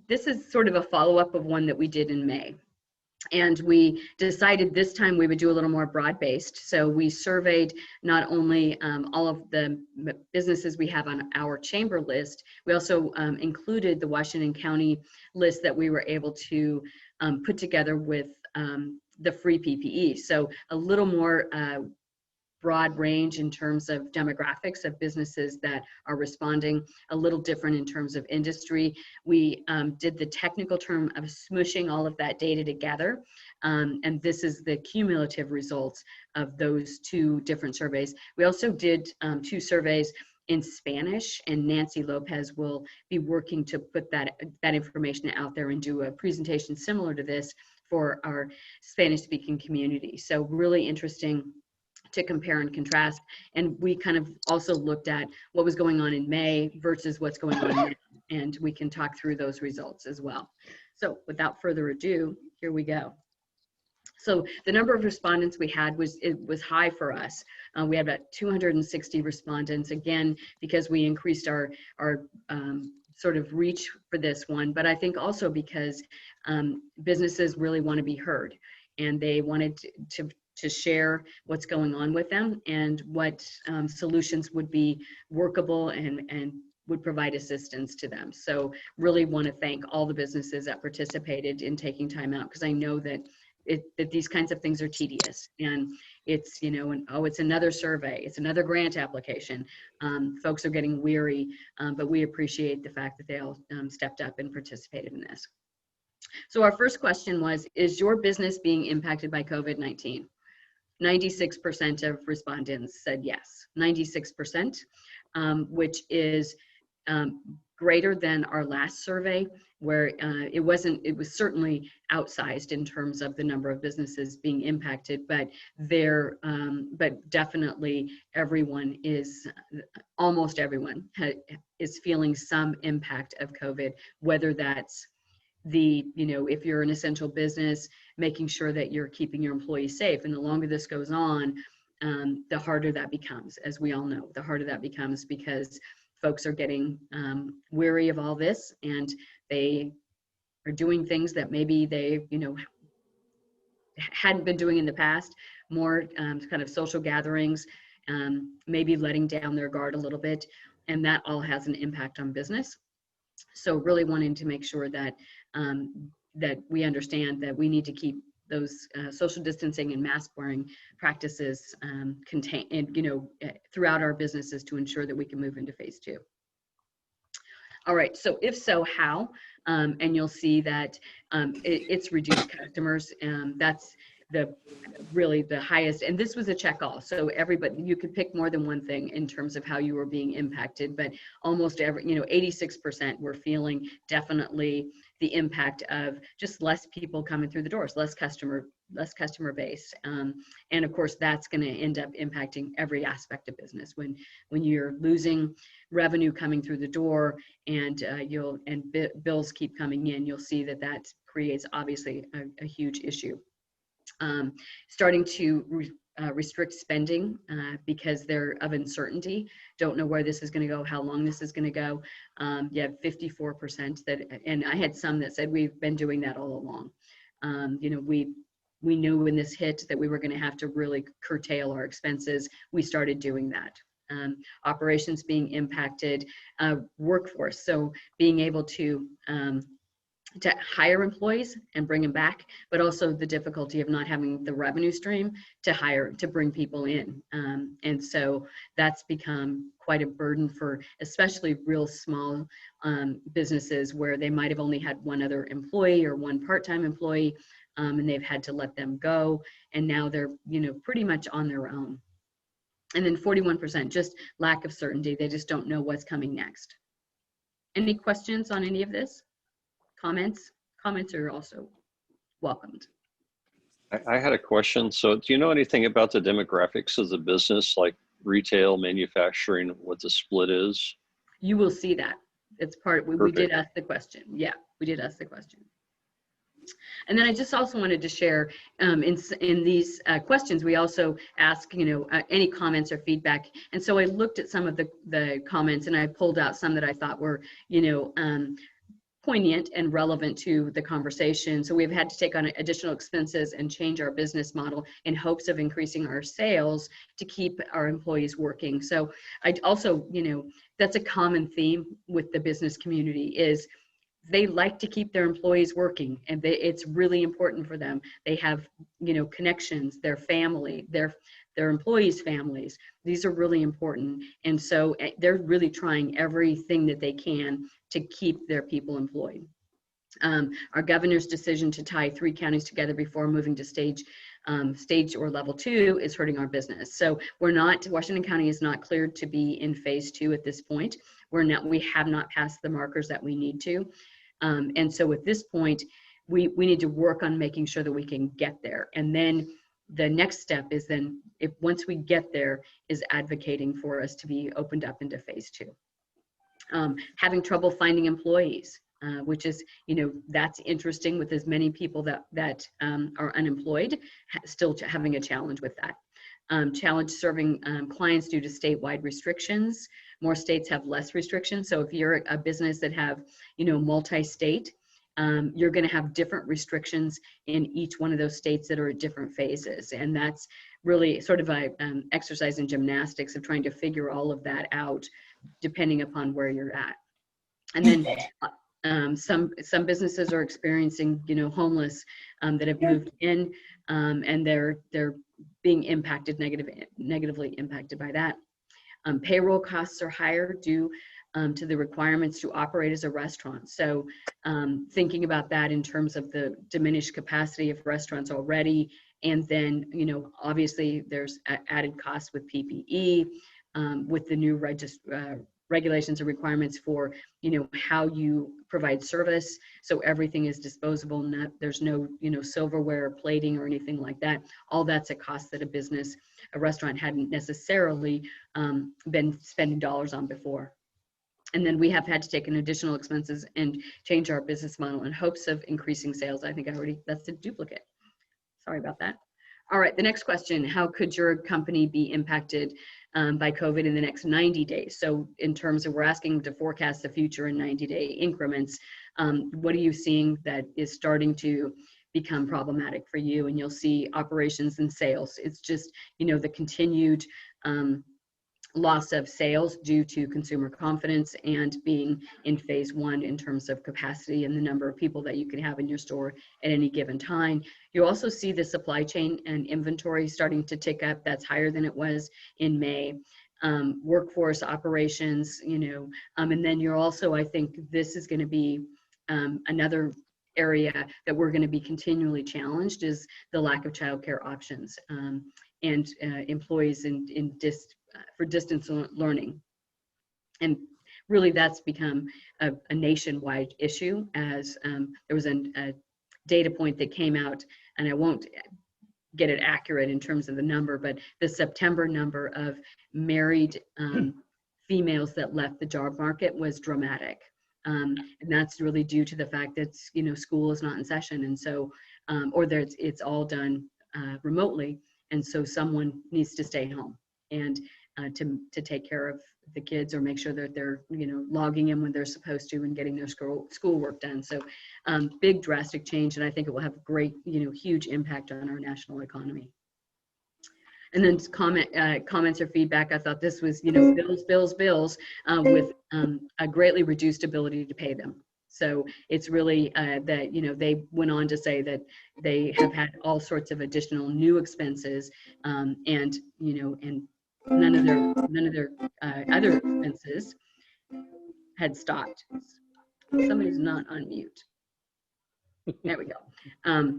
this is sort of a follow-up of one that we did in May. And we decided this time we would do a little more broad-based. So we surveyed not only all of the businesses we have on our chamber list, we also included the Washington County list that we were able to put together with the free PPE. So a little more broad range in terms of demographics of businesses that are responding, a little different in terms of industry. We did the technical term of smooshing all of that data together, and this is the cumulative results of those two different surveys. We also did two surveys in Spanish, and Nancy Lopez will be working to put that information out there and do a presentation similar to this for our Spanish-speaking community. So really interesting to compare and contrast. And we kind of also looked at what was going on in May versus what's going on now, and we can talk through those results as well. So without further ado, here we go. So the number of respondents we had was high for us. We had about 260 respondents, again, because we increased our sort of reach for this one, but I think also because businesses really want to be heard, and they wanted to share what's going on with them and what solutions would be workable and would provide assistance to them. So really want to thank all the businesses that participated in taking time out, because I know that these kinds of things are tedious, and it's, you know, and oh, it's another survey, it's another grant application. Folks are getting weary, but we appreciate the fact that they all stepped up and participated in this. So our first question was, is your business being impacted by COVID-19? 96% of respondents said yes, 96%, which is greater than our last survey, where it was certainly outsized in terms of the number of businesses being impacted, but definitely almost everyone is feeling some impact of COVID, whether that's if you're an essential business, making sure that you're keeping your employees safe. And the longer this goes on, the harder that becomes, as we all know, the harder that becomes, because folks are getting weary of all this, and they are doing things that maybe they, hadn't been doing in the past, more kind of social gatherings, maybe letting down their guard a little bit, and that all has an impact on business. So really wanting to make sure that that we understand that we need to keep those social distancing and mask wearing practices contained, throughout our businesses to ensure that we can move into phase 2. All right, so if so, how? And you'll see that it's reduced customers. That's really the highest, and this was a check all. So everybody, you could pick more than one thing in terms of how you were being impacted, but almost 86% were feeling definitely the impact of just less people coming through the doors, less customer base. And of course, that's going to end up impacting every aspect of business. When you're losing revenue coming through the door, and bills keep coming in, you'll see that creates obviously a huge issue. Starting to restrict spending because they're of uncertainty, don't know where this is going to go, how long this is going to go. You have 54% that, and I had some that said we've been doing that all along. We knew when this hit that we were going to have to really curtail our expenses. We started doing that. Operations being impacted, workforce, so being able to hire employees and bring them back, but also the difficulty of not having the revenue stream to bring people in. And so that's become quite a burden for especially real small businesses, where they might have only had one other employee or one part-time employee, and they've had to let them go. And now they're, pretty much on their own. And then 41%, just lack of certainty. They just don't know what's coming next. Any questions on any of this? Comments are also welcomed. I had a question. So do you know anything about the demographics of the business, like retail, manufacturing, what the split is? You will see that. It's part, we did ask the question. Yeah, we did ask the question. And then I just also wanted to share in these questions, we also ask, any comments or feedback. And so I looked at some of the comments, and I pulled out some that I thought were, poignant and relevant to the conversation. So we've had to take on additional expenses and change our business model in hopes of increasing our sales to keep our employees working. So I also, that's a common theme with the business community is they like to keep their employees working, and it's really important for them. They have, connections, their family, their employees' families. These are really important. And so they're really trying everything that they can to keep their people employed. Our governor's decision to tie 3 counties together before moving to stage or level 2 is hurting our business. So Washington County is not cleared to be in phase 2 at this point. We have not passed the markers that we need to. And so at this point, we need to work on making sure that we can get there. And then the next step is then, once we get there, is advocating for us to be opened up into phase 2. Having trouble finding employees, which is, that's interesting with as many people that are unemployed, still having a challenge with that. Challenge serving clients due to statewide restrictions. More states have less restrictions. So if you're a business that have, multi-state, you're going to have different restrictions in each one of those states that are at different phases. And that's really sort of an exercise in gymnastics of trying to figure all of that out depending upon where you're at. And then some businesses are experiencing, homeless that have moved in, and they're being impacted negatively impacted by that. Payroll costs are higher due to the requirements to operate as a restaurant. So thinking about that in terms of the diminished capacity of restaurants already, and then, obviously there's added costs with PPE, with the new regulations and requirements for, how you provide service. So everything is disposable. There's no, silverware, plating, or anything like that. All that's a cost that a restaurant hadn't necessarily been spending dollars on before. And then we have had to take in additional expenses and change our business model in hopes of increasing sales. I think that's a duplicate. Sorry about that. All right, the next question: how could your company be impacted by COVID in the next 90 days? So in terms of, we're asking to forecast the future in 90-day increments. What are you seeing that is starting to become problematic for you? And you'll see operations and sales. It's just, the continued loss of sales due to consumer confidence and being in phase 1 in terms of capacity and the number of people that you can have in your store at any given time. You also see the supply chain and inventory starting to tick up. That's higher than it was in May. Workforce operations, and then you're also, I think this is going to be another area that we're going to be continually challenged, is the lack of childcare options and employees for distance learning. And really that's become a nationwide issue, as there was a data point that came out, and I won't get it accurate in terms of the number, but the September number of married females that left the job market was dramatic. And that's really due to the fact that, school is not in session. And so, or it's all done remotely. And so someone needs to stay home and to take care of the kids, or make sure that they're, logging in when they're supposed to and getting their schoolwork done. So big drastic change. And I think it will have great, huge impact on our national economy. And then comments or feedback. I thought this was, bills, with a greatly reduced ability to pay them. So it's really that, they went on to say that they have had all sorts of additional new expenses, and none of their other expenses had stopped. Somebody's not on mute. There we go.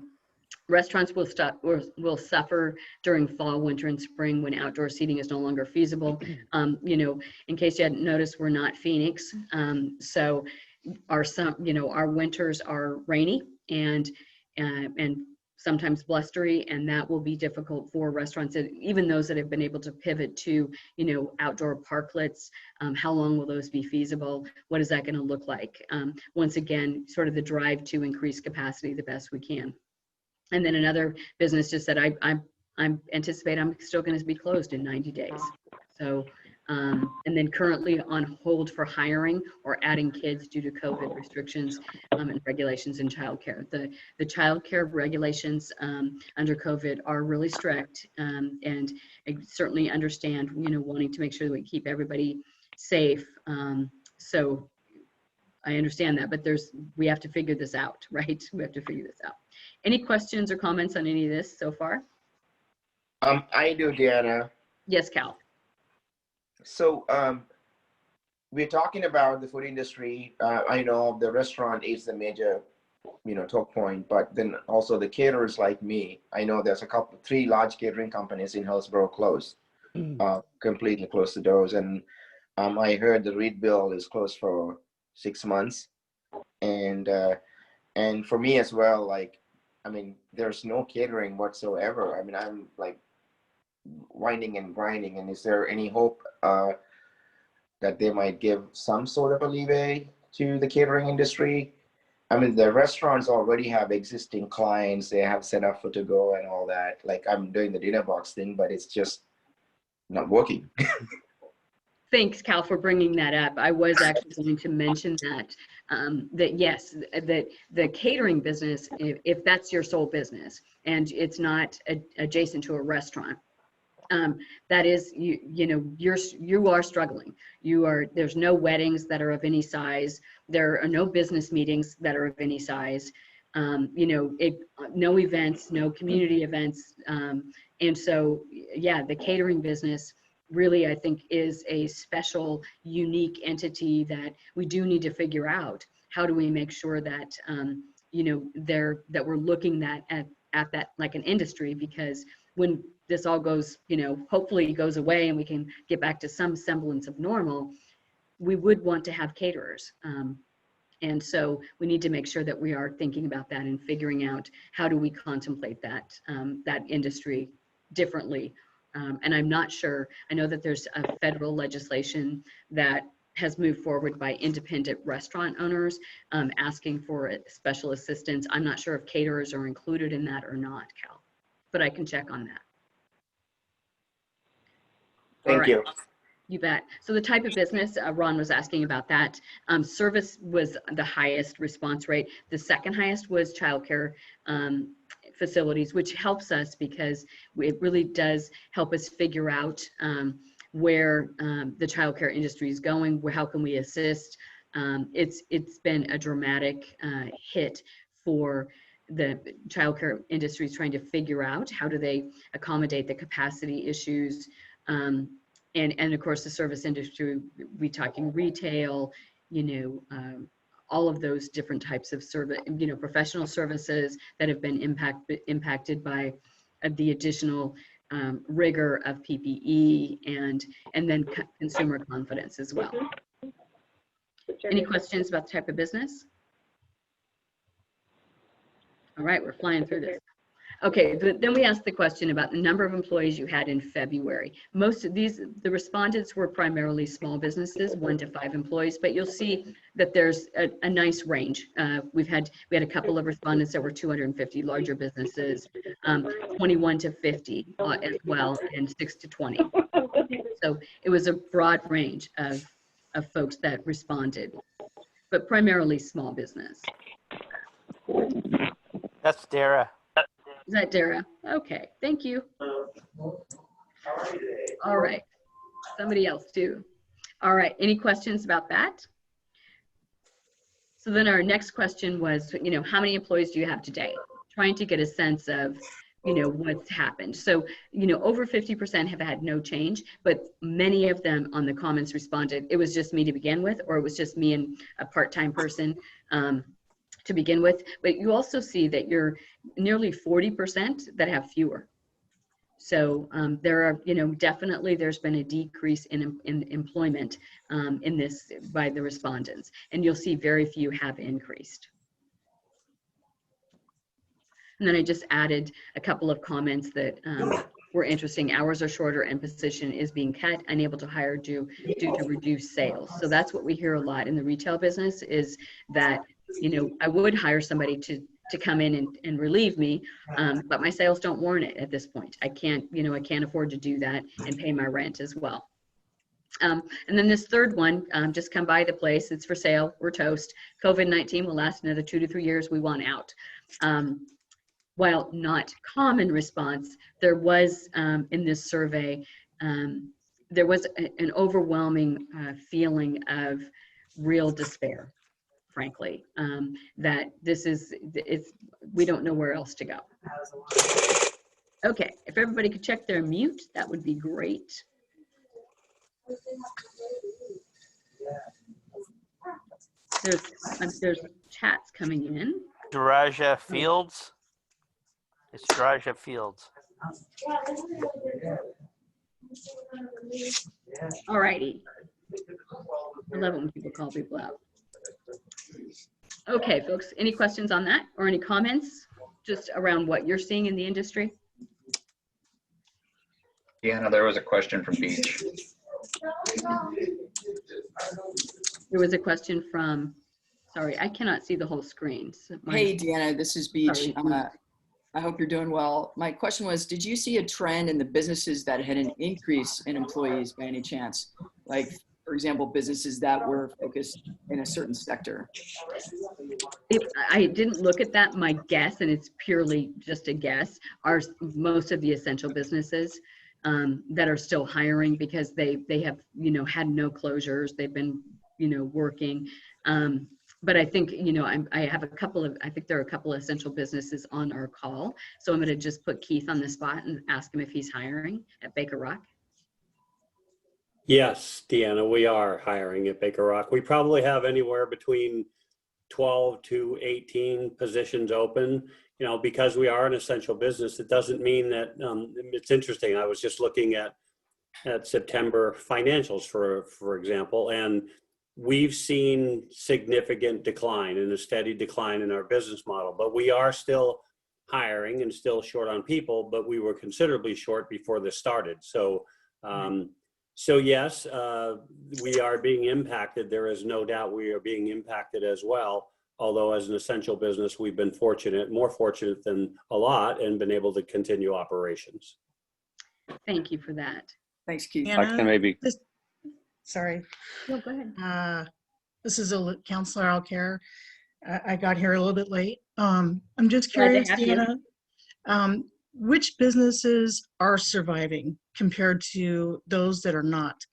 Restaurants will suffer during fall, winter, and spring when outdoor seating is no longer feasible. In case you hadn't noticed, we're not Phoenix, so our winters are rainy and sometimes blustery, and that will be difficult for restaurants, even those that have been able to pivot to, outdoor parklets. How long will those be feasible? What is that going to look like? Once again, sort of the drive to increase capacity the best we can. And then another business just said, I anticipate I'm still going to be closed in 90 days. So And then currently on hold for hiring or adding kids due to COVID restrictions and regulations in childcare. The childcare regulations under COVID are really strict, and I certainly understand, wanting to make sure that we keep everybody safe. So I understand that, but we have to figure this out, right? We have to figure this out. Any questions or comments on any of this so far? I do, Deanna. Yes, Cal. So we're talking about the food industry. I know the restaurant is the major, talk point, but then also the caterers like me. I know there's three large catering companies in Hillsboro closed, completely closed the doors. And I heard the Reed Bill is closed for 6 months. And for me as well, there's no catering whatsoever. I'm like winding and grinding. And is there any hope that they might give some sort of a leeway to the catering industry? The restaurants already have existing clients. They have set up for to go and all that. Like I'm doing the dinner box thing, but it's just not working. Thanks, Cal, for bringing that up. I was actually going to mention that, that yes, that the catering business, if that's your sole business and it's not adjacent to a restaurant, that is, you are struggling. There's no weddings that are of any size. There are no business meetings that are of any size. No events, no community events. And so, yeah, the catering business really, I think, is a special, unique entity that we do need to figure out. How do we make sure that, that we're looking at that like an industry? Because when this all goes, hopefully goes away and we can get back to some semblance of normal, we would want to have caterers. And so we need to make sure that we are thinking about that and figuring out how do we contemplate that, that industry differently. And I'm not sure, I know that there's a federal legislation that has moved forward by independent restaurant owners asking for special assistance. I'm not sure if caterers are included in that or not, Cal, but I can check on that. Thank you. You bet. So the type of business, Ron was asking about that. Service was the highest response rate. The second highest was childcare facilities, which helps us because it really does help us figure out where the childcare industry is going, how can we assist. It's been a dramatic hit for the childcare industry, is trying to figure out how do they accommodate the capacity issues. And of course the service industry, we talking retail, all of those different types of service, professional services that have been impacted by the additional rigor of PPE and then consumer confidence as well. Any questions about the type of business? All right, we're flying through this. Okay, then we asked the question about the number of employees you had in February. Most of these, the respondents were primarily small businesses, 1 to 5 employees, but you'll see that there's a nice range. We had a couple of respondents that were 250, larger businesses, 21 to 50 as well, and 6 to 20. So it was a broad range of folks that responded, but primarily small business. That's Dara. Is that Dara? Okay, thank you. All right, somebody else too. All right, any questions about that? So then our next question was, how many employees do you have today? Trying to get a sense of, what's happened. So, over 50% have had no change, but many of them on the comments responded, it was just me to begin with, or it was just me and a part-time person to begin with. But you also see that you're nearly 40% that have fewer. So there are, definitely there's been a decrease in employment in this by the respondents, and you'll see very few have increased. And then I just added a couple of comments that were interesting. Hours are shorter and position is being cut, unable to hire due to reduced sales. So that's what we hear a lot in the retail business, is that, I would hire somebody to come in and relieve me, but my sales don't warrant it at this point. I can't afford to do that and pay my rent as well. And then this third one, just come by the place. It's for sale. We're toast. COVID-19 will last another 2 to 3 years. We want out. While not common response, there was in this survey, there was an overwhelming feeling of real despair, frankly, that we don't know where else to go. Okay, if everybody could check their mute, that would be great. There's chats coming in. Daraja Fields. It's Daraja Fields. All righty. I love it when people call people out. Okay, folks, any questions on that or any comments just around what you're seeing in the industry? Deanna, there was a question from Beach. There was a question from, sorry, I cannot see the whole screen. So Hey, Deanna, this is Beach. Sorry. I hope you're doing well. My question was, did you see a trend in the businesses that had an increase in employees by any chance? Like, for example, businesses that were focused in a certain sector? I didn't look at that. My guess, and it's purely just a guess, are most of the essential businesses that are still hiring because they have, had no closures. They've been, working. But I think, I have I think there are a couple of essential businesses on our call. So I'm going to just put Keith on the spot and ask him if he's hiring at Baker Rock. Yes, Deanna, we are hiring at Baker Rock. We probably have anywhere between 12 to 18 positions open. Because we are an essential business, it doesn't mean that, it's interesting. I was just looking at September financials, for example, and we've seen significant decline and a steady decline in our business model, but we are still hiring and still short on people, but we were considerably short before this started. So, yes, we are being impacted. There is no doubt we are being impacted as well. Although as an essential business, we've been more fortunate than a lot, and been able to continue operations. Thank you for that. Thanks, Keith. I can maybe. Sorry. No, go ahead. This is Counselor Alcare. I got here a little bit late. I'm just Glad to curious, have you. Deanna, which businesses are surviving compared to those that are not?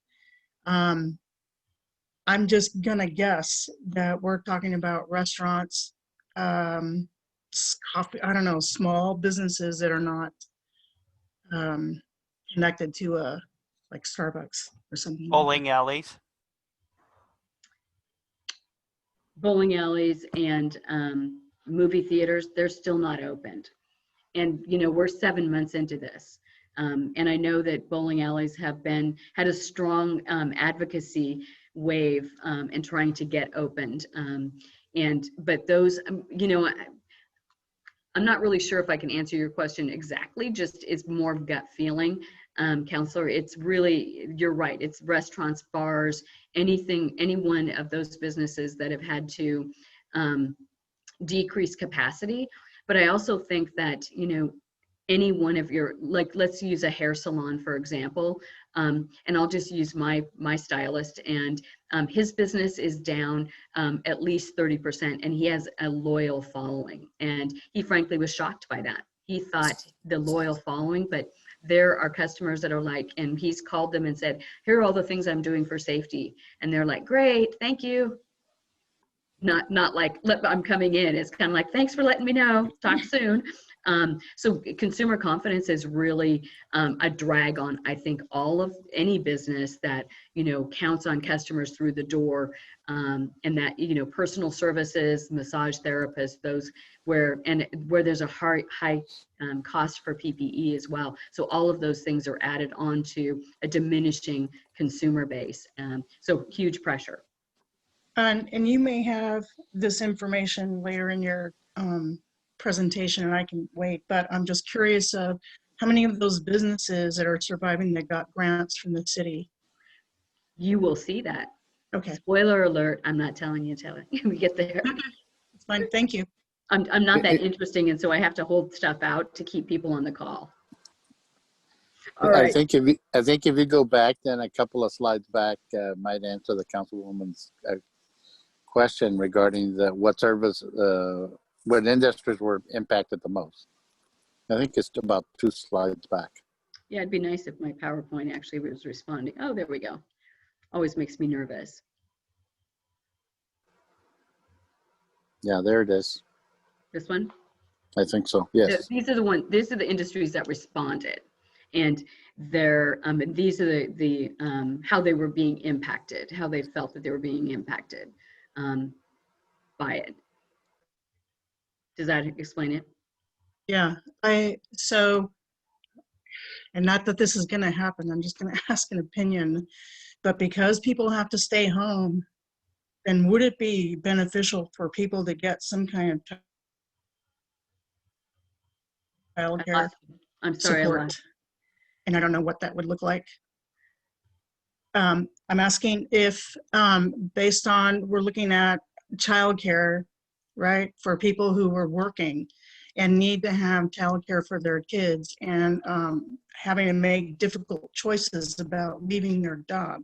I'm just gonna guess that we're talking about restaurants, coffee, I don't know, small businesses that are not connected to like Starbucks or something. Bowling alleys. Bowling alleys and movie theaters, they're still not opened. And, we're 7 months into this. And I know that bowling alleys have had a strong advocacy wave in trying to get opened. But those, I'm not really sure if I can answer your question exactly, just it's more gut feeling. Counselor, it's really, you're right. It's restaurants, bars, any one of those businesses that have had to decrease capacity. But I also think that, any one of your, like, let's use a hair salon, for example. And I'll just use my stylist, and his business is down at least 30%, and he has a loyal following. And he frankly was shocked by that. He thought the loyal following, but there are customers that are like, and he's called them and said, here are all the things I'm doing for safety. And they're like, great, thank you. Not like, I'm coming in. It's kind of like, thanks for letting me know. Talk soon. So consumer confidence is really a drag on, I think, all of any business that, counts on customers through the door, and that, personal services, massage therapists, those where there's a high cost for PPE as well. So all of those things are added on to a diminishing consumer base. So huge pressure. And you may have this information later in your presentation, and I can wait, but I'm just curious of how many of those businesses that are surviving that got grants from the city? You will see that. Okay. Spoiler alert, I'm not telling you until we get there. It's fine, thank you. I'm not that interesting, and so I have to hold stuff out to keep people on the call. All right. I think if you go back then a couple of slides back, might answer the councilwoman's question regarding what service, what industries were impacted the most. I think it's about 2 slides back. Yeah, it'd be nice if my PowerPoint actually was responding. Oh, there we go. Always makes me nervous. Yeah, there it is. This one? I think so. Yes. These are the industries that responded, and these are the how they were being impacted, how they felt that they were being impacted by it. Does that explain it? Yeah, and not that this is going to happen, I'm just going to ask an opinion, but because people have to stay home, then would it be beneficial for people to get some kind of childcare I'm sorry, support? And I don't know what that would look like. I'm asking if, based on, we're looking at childcare, right, for people who are working and need to have childcare for their kids, and having to make difficult choices about leaving their job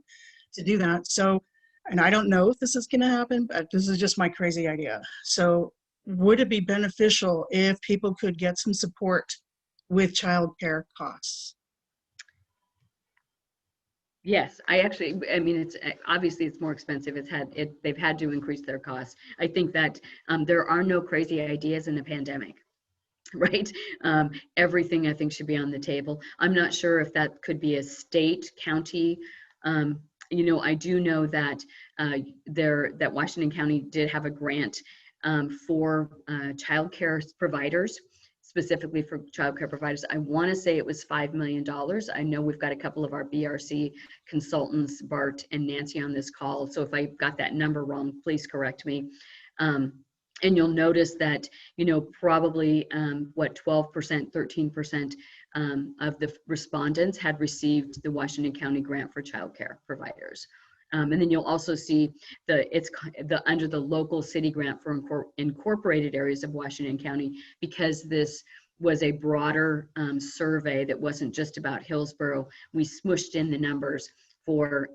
to do that. So, and I don't know if this is going to happen, but this is just my crazy idea. So would it be beneficial if people could get some support with childcare costs? Yes, I mean, it's obviously it's more expensive. They've had to increase their costs. I think that there are no crazy ideas in the pandemic, right? Everything I think should be on the table. I'm not sure if that could be a state, county. You know, I do know that that Washington County did have a grant for childcare providers, specifically for childcare providers. I want to say it was $5 million. I know we've got a couple of our BRC consultants, Bart and Nancy, on this call. So if I got that number wrong, please correct me. And you'll notice that, you know, probably 12%, 13% of the respondents had received the Washington County grant for childcare providers. And then you'll also see under the local city grant for incorporated areas of Washington County, because this was a broader survey that wasn't just about Hillsboro. We smushed in the numbers for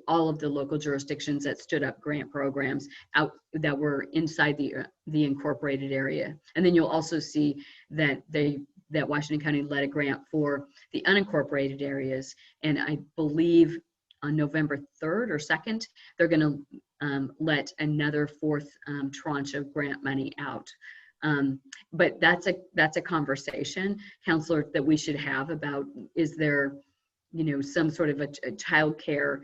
all of the local jurisdictions that stood up grant programs out that were inside the incorporated area. And then you'll also see that that Washington County led a grant for the unincorporated areas. And I believe on November 3rd or 2nd, they're going to let another 4th tranche of grant money out. But that's a conversation, Counselor, that we should have about, is there, you know, some sort of a child care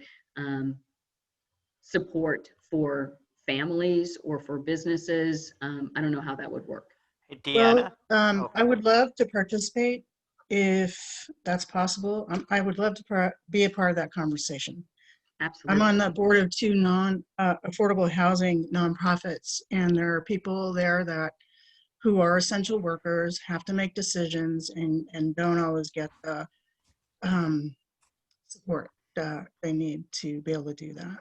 support for families or for businesses? I don't know how that would work. Hey, Deanna. Well, I would love to participate if that's possible. I would love to be a part of that conversation. Absolutely. I'm on the board of 2 affordable housing nonprofits, and there are people there who are essential workers, have to make decisions, and don't always get the support that they need to be able to do that.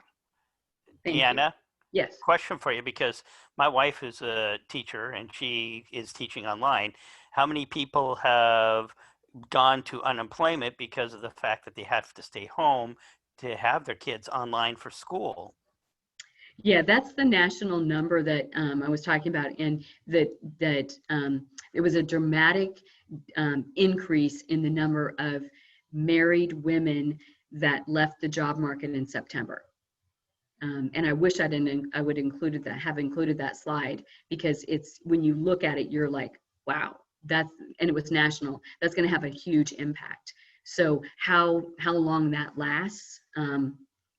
Deanna, yes. Question for you, because my wife is a teacher and she is teaching online. How many people have gone to unemployment because of the fact that they have to stay home to have their kids online for school? Yeah, that's the national number that I was talking about, and that it was a dramatic increase in the number of married women that left the job market in September. And I wish I would have included that slide, because it's, when you look at it, you're like, wow, and it was national. That's going to have a huge impact. So how long that lasts,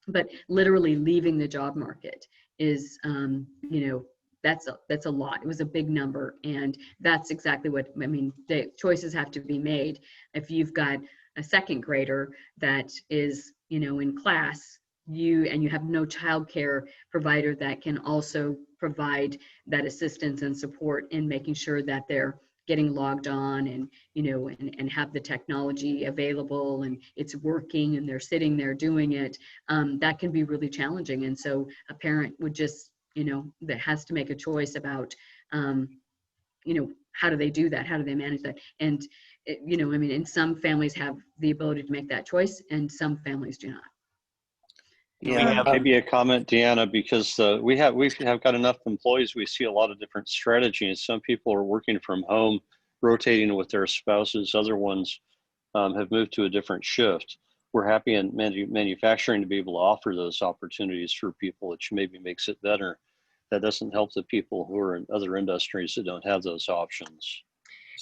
but literally leaving the job market is, you know, that's a lot. It was a big number, and that's exactly what I mean. The choices have to be made. If you've got a 2nd grader that is, you know, in class, you have no child care provider that can also provide that assistance and support in making sure that they're getting logged on and, you know, and have the technology available and it's working and they're sitting there doing it, that can be really challenging. And so a parent would just, you know, that has to make a choice about how do they do that? How do they manage that? And, in some families have the ability to make that choice and some families do not. Yeah, maybe a comment, Deanna, because we have got enough employees. We see a lot of different strategies. Some people are working from home, rotating with their spouses. Other ones have moved to a different shift. We're happy in manufacturing to be able to offer those opportunities for people, which maybe makes it better. That doesn't help the people who are in other industries that don't have those options.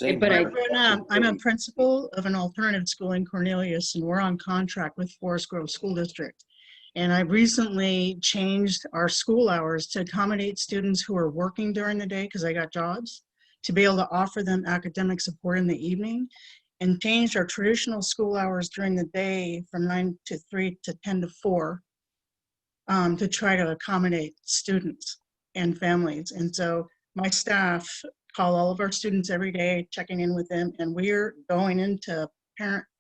But I'm a principal of an alternative school in Cornelius, and we're on contract with Forest Grove School District. And I recently changed our school hours to accommodate students who are working during the day because they got jobs, to be able to offer them academic support in the evening, and changed our traditional school hours during the day from 9 to 3 to 10 to 4 to try to accommodate students and families. And so my staff call all of our students every day, checking in with them, and we're going into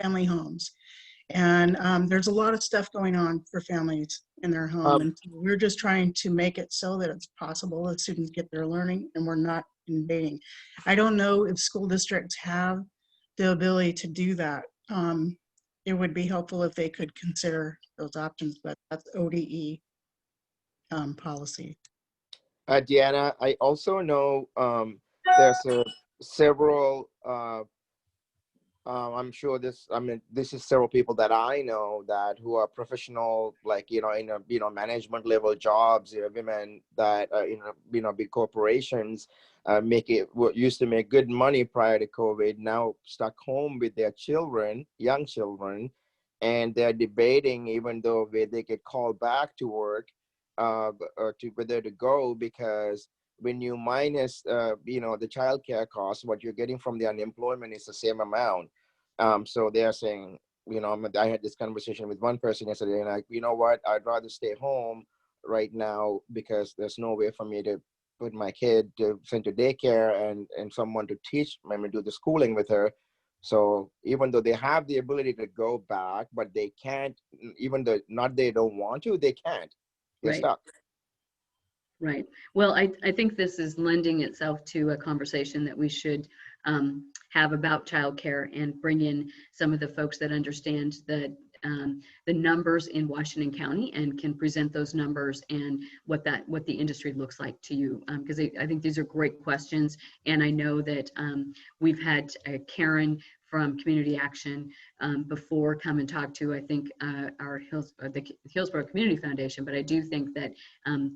family homes. And there's a lot of stuff going on for families in their home. And we're just trying to make it so that it's possible that students get their learning and we're not invading. I don't know if school districts have the ability to do that. It would be helpful if they could consider those options, but that's ODE policy. Deanna, I also know there's several, I'm sure this is several people that I know that who are professional, like, in management level jobs, women that, big corporations used to make good money prior to COVID, now stuck home with their children, young children, and they're debating, even though they get called back to work, or to whether to go, because when you minus the childcare costs, what you're getting from the unemployment is the same amount. So they're saying, I had this conversation with one person yesterday, and like, you know what, I'd rather stay home right now because there's no way for me to put my kid to send to daycare and someone to teach, maybe do the schooling with her. So even though they have the ability to go back, but they can't, even though they don't want to, they can't. They're stuck. Right. Well, I think this is lending itself to a conversation that we should have about childcare and bring in some of the folks that understand the numbers in Washington County and can present those numbers and what the industry looks like to you. Because I think these are great questions. And I know that we've had Karen from Community Action before come and talk to, I think, the Hillsboro Community Foundation, but I do think that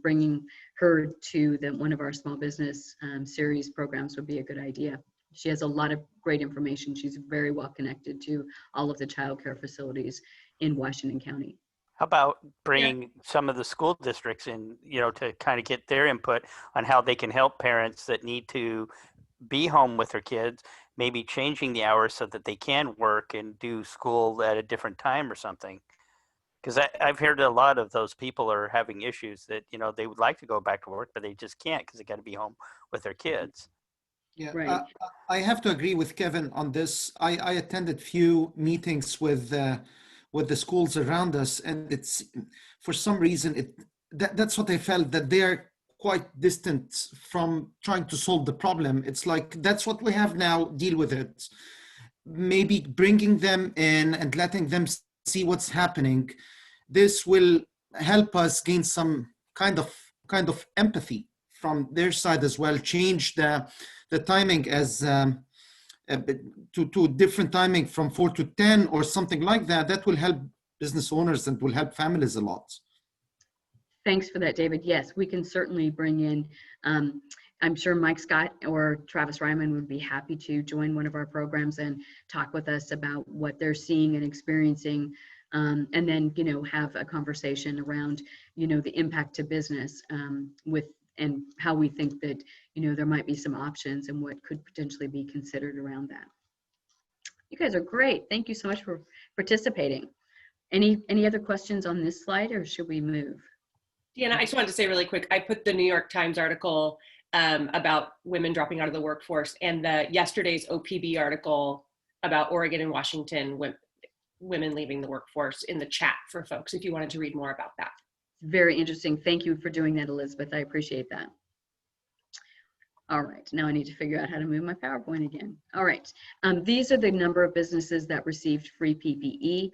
bringing her to one of our small business series programs would be a good idea. She has a lot of great information. She's very well connected to all of the childcare facilities in Washington County. How about bringing some of the school districts in, to kind of get their input on how they can help parents that need to be home with their kids, maybe changing the hours so that they can work and do school at a different time or something. Because I've heard a lot of those people are having issues that, they would like to go back to work, but they just can't because they got to be home with their kids. Yeah, right. I have to agree with Kevin on this. I attended few meetings with the schools around us, and it's, for some reason, that's what I felt, that they're quite distant from trying to solve the problem. It's like, that's what we have now, deal with it. Maybe bringing them in and letting them see what's happening. This will help us gain some kind of empathy from their side as well. Change the timing as to different timing from 4 to 10 or something like that. That will help business owners and will help families a lot. Thanks for that, David. Yes, we can certainly bring in, I'm sure Mike Scott or Travis Ryman would be happy to join one of our programs and talk with us about what they're seeing and experiencing, and then, have a conversation around, the impact to business and how we think that, there might be some options and what could potentially be considered around that. You guys are great. Thank you so much for participating. Any other questions on this slide, or should we move? Deanna, I just wanted to say really quick, I put the New York Times article about women dropping out of the workforce and yesterday's OPB article about Oregon and Washington women leaving the workforce in the chat for folks if you wanted to read more about that. Very interesting. Thank you for doing that, Elizabeth. I appreciate that. All right, now I need to figure out how to move my PowerPoint again. All right, these are the number of businesses that received free PPE.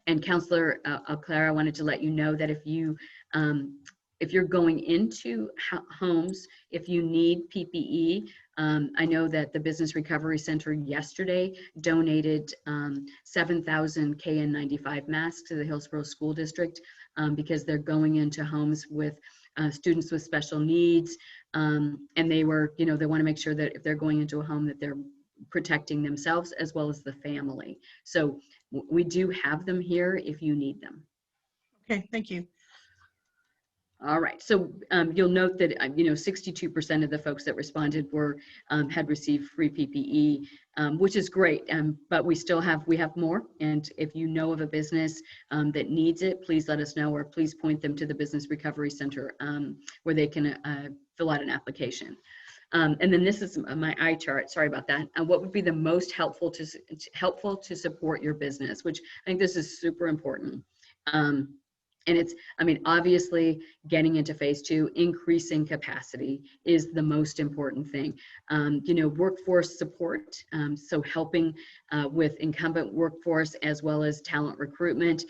And Councillor Clara, I wanted to let you know that if you're going into homes, if you need PPE, I know that the Business Recovery Center yesterday donated 7,000 KN95 masks to the Hillsboro School District because they're going into homes with students with special needs. And they were, they want to make sure that if they're going into a home that they're protecting themselves as well as the family. So we do have them here if you need them. Okay, thank you. All right, so you'll note that 62% of the folks that responded had received free PPE, which is great. But we have more. And if you know of a business that needs it, please let us know, or please point them to the Business Recovery Center where they can fill out an application. And then this is my eye chart. Sorry about that. What would be the most helpful to support your business? Which I think this is super important. And it's, obviously getting into phase 2, increasing capacity is the most important thing. Workforce support, so helping with incumbent workforce as well as talent recruitment,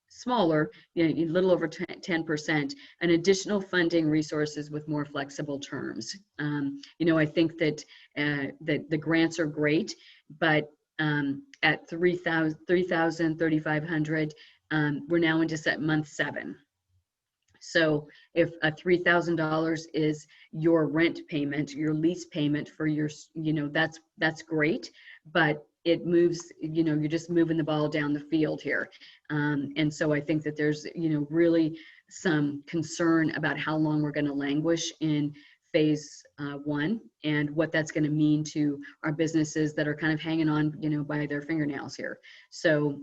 smaller, a little over 10%, and additional funding resources with more flexible terms. I think that the grants are great, but at $3,000, $3,500, we're now into month 7. So if a $3,000 is your rent payment, your lease payment for your, that's great, but it moves, you're just moving the ball down the field here. And so I think that there's, really some concern about how long we're going to languish in phase 1 and what that's going to mean to our businesses that are kind of hanging on, by their fingernails here. So,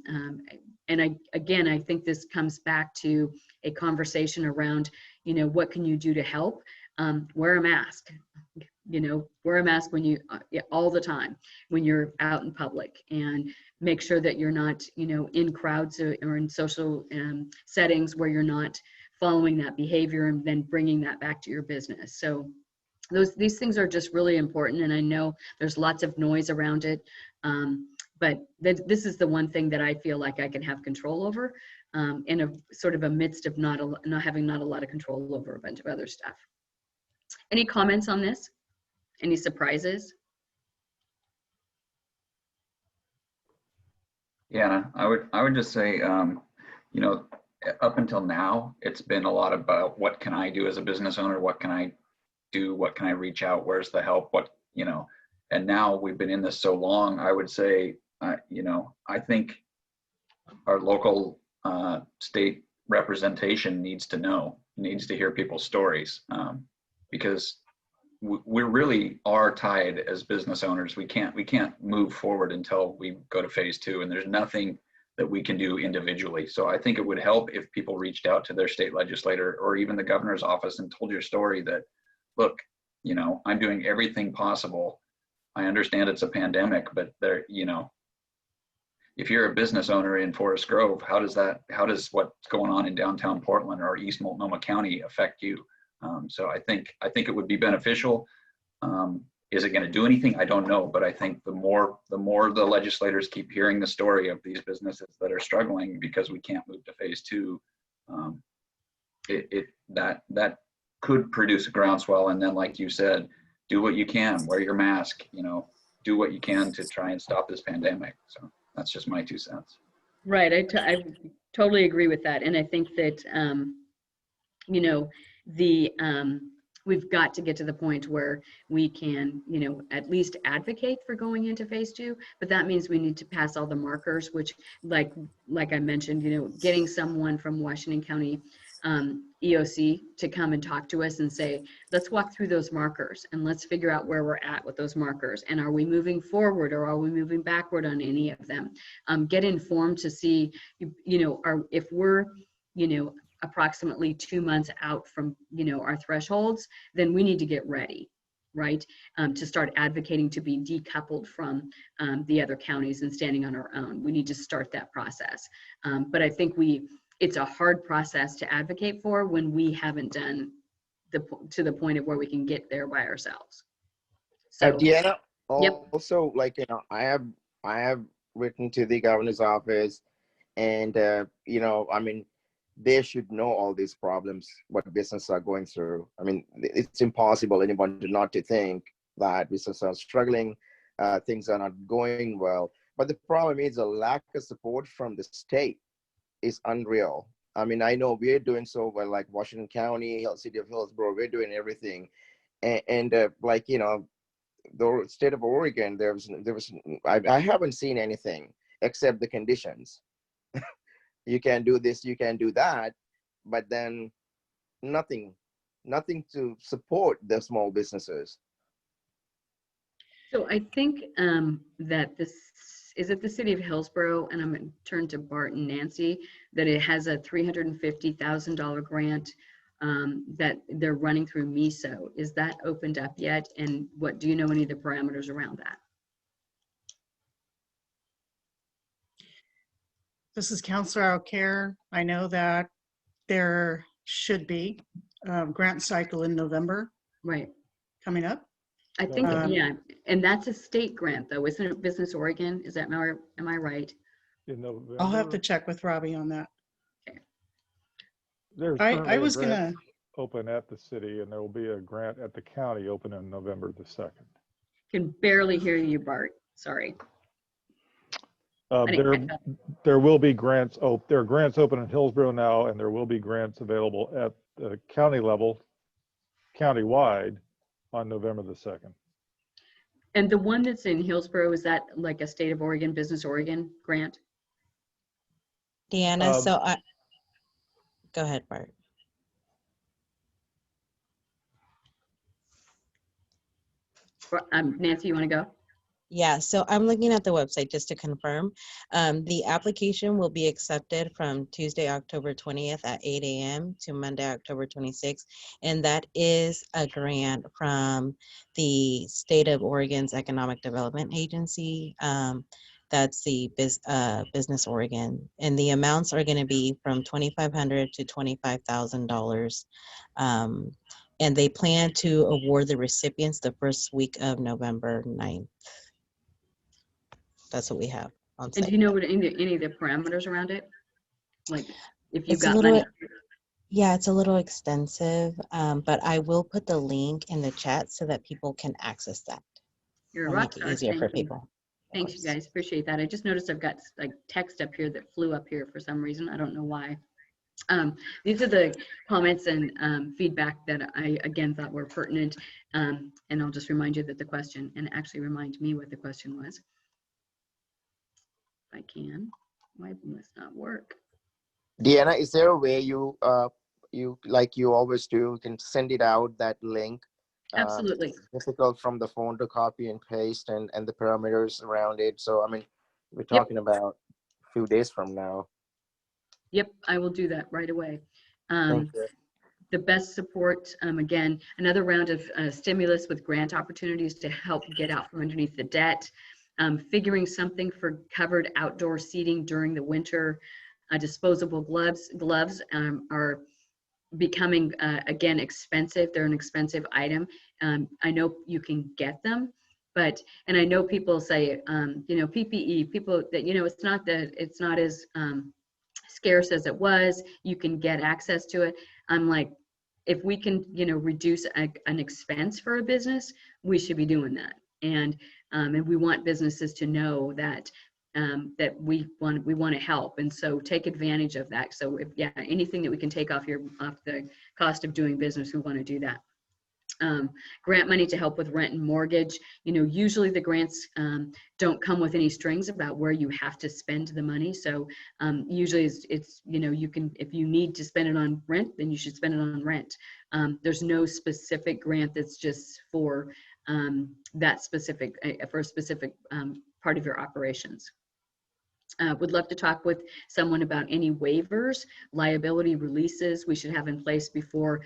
and I think this comes back to a conversation around, what can you do to help? Wear a mask, wear a mask when all the time when you're out in public, and make sure that you're not, in crowds or in social settings where you're not following that behavior and then bringing that back to your business. So these things are just really important, and I know there's lots of noise around it, but this is the one thing that I feel like I can have control over, in a sort of a midst of not having a lot of control over a bunch of other stuff. Any comments on this? Any surprises? Yeah, I would just say, up until now, it's been a lot about what can I do as a business owner? What can I do? What can I reach out? Where's the help? And now we've been in this so long, I would say, I think our local state representation needs to hear people's stories, because we really are tied as business owners. We can't move forward until we go to phase 2, and there's nothing that we can do individually. So I think it would help if people reached out to their state legislator or even the governor's office and told your story that, look, I'm doing everything possible. I understand it's a pandemic, but if you're a business owner in Forest Grove, how does what's going on in downtown Portland or East Multnomah County affect you? So I think it would be beneficial. Is it going to do anything? I don't know, but I think the more the legislators keep hearing the story of these businesses that are struggling because we can't move to phase 2, that could produce a groundswell. And then, like you said, do what you can, wear your mask, do what you can to try and stop this pandemic. So that's just my 2 cents. Right, I totally agree with that, and I think that we've got to get to the point where we can, at least advocate for going into phase 2, but that means we need to pass all the markers, which like I mentioned, getting someone from Washington County EOC to come and talk to us and say, let's walk through those markers and let's figure out where we're at with those markers. And are we moving forward or are we moving backward on any of them? Get informed to see, if we're, approximately 2 months out from, our thresholds, then we need to get ready, right? To start advocating to be decoupled from the other counties and standing on our own. We need to start that process. But I think it's a hard process to advocate for when we haven't done to the point of where we can get there by ourselves. So Deanna, yep. also, like, I have written to the governor's office, and I mean, they should know all these problems, what businesses are going through. I mean, it's impossible anyone not to think that businesses are struggling, things are not going well. But the problem is a lack of support from the state is unreal. I mean, I know we're doing so well, like Washington County, City of Hillsboro, we're doing everything. And like, the state of Oregon, I haven't seen anything except the conditions. You can do this, you can do that, but then nothing to support the small businesses. So I think that is it the city of Hillsboro, and I'm going to turn to Bart and Nancy, that it has a $350,000 grant that they're running through MISO. Is that opened up yet? And what do you know any of the parameters around that? This is Counselor Alcare. I know that there should be a grant cycle in November. Right. Coming up. I think, yeah. And that's a state grant though, isn't it? Business Oregon, is that, am I right? In November. I'll have to check with Robbie on that. Okay. There's I was gonna open at the city, and there will be a grant at the county open on November the 2nd. Can barely hear you, Bart. Sorry. There will be grants. There are grants open in Hillsboro now, and there will be grants available at the county level, countywide, on November the 2nd. And the one that's in Hillsboro, is that like a State of Oregon, Business Oregon grant? Deanna, go ahead, Bart. Nancy, you want to go? Yeah, so I'm looking at the website just to confirm. The application will be accepted from Tuesday, October 20th at 8 a.m. to Monday, October 26th. And that is a grant from the State of Oregon's Economic Development Agency. That's the Business Oregon. And the amounts are going to be from $2,500 to $25,000. And they plan to award the recipients the first week of November 9th. That's what we have on site. And do you know what any of the parameters around it? Like if you've got money. money? Yeah, it's a little extensive, but I will put the link in the chat so that people can access that. You're a rock star. Make it easier for people. Thanks, you guys. Appreciate that. I just noticed I've got like text up here that flew up here for some reason. I don't know why. These are the comments and feedback that I again thought were pertinent. And I'll just remind you that the question, and actually remind me what the question was. If I can. Why must not work? Deanna, is there a way you like you always do, you can send it out, that link? Absolutely. It's difficult from the phone to copy and paste and the parameters around it. So I mean, we're talking about a few days from now. Yep, I will do that right away. Thank you. The best support, again, another round of stimulus with grant opportunities to help get out from underneath the debt, figuring something for covered outdoor seating during the winter. Disposable gloves are becoming, again, expensive. They're an expensive item. I know you can get them, but, and I know people say, you know, PPE, people that, you know, it's not as scarce as it was, you can get access to it. I'm like, if we can, you know, reduce an expense for a business, we should be doing that. And we want businesses to know that that we want to help, and so take advantage of that. So if anything that we can take off the cost of doing business, we want to do that. Grant money to help with rent and mortgage. You know, usually the grants don't come with any strings about where you have to spend the money. So usually it's, you know, you can, if you need to spend it on rent, then you should spend it on rent. There's no specific grant that's just for that specific, for a specific part of your operations. Would love to talk with someone about any waivers, liability releases we should have in place before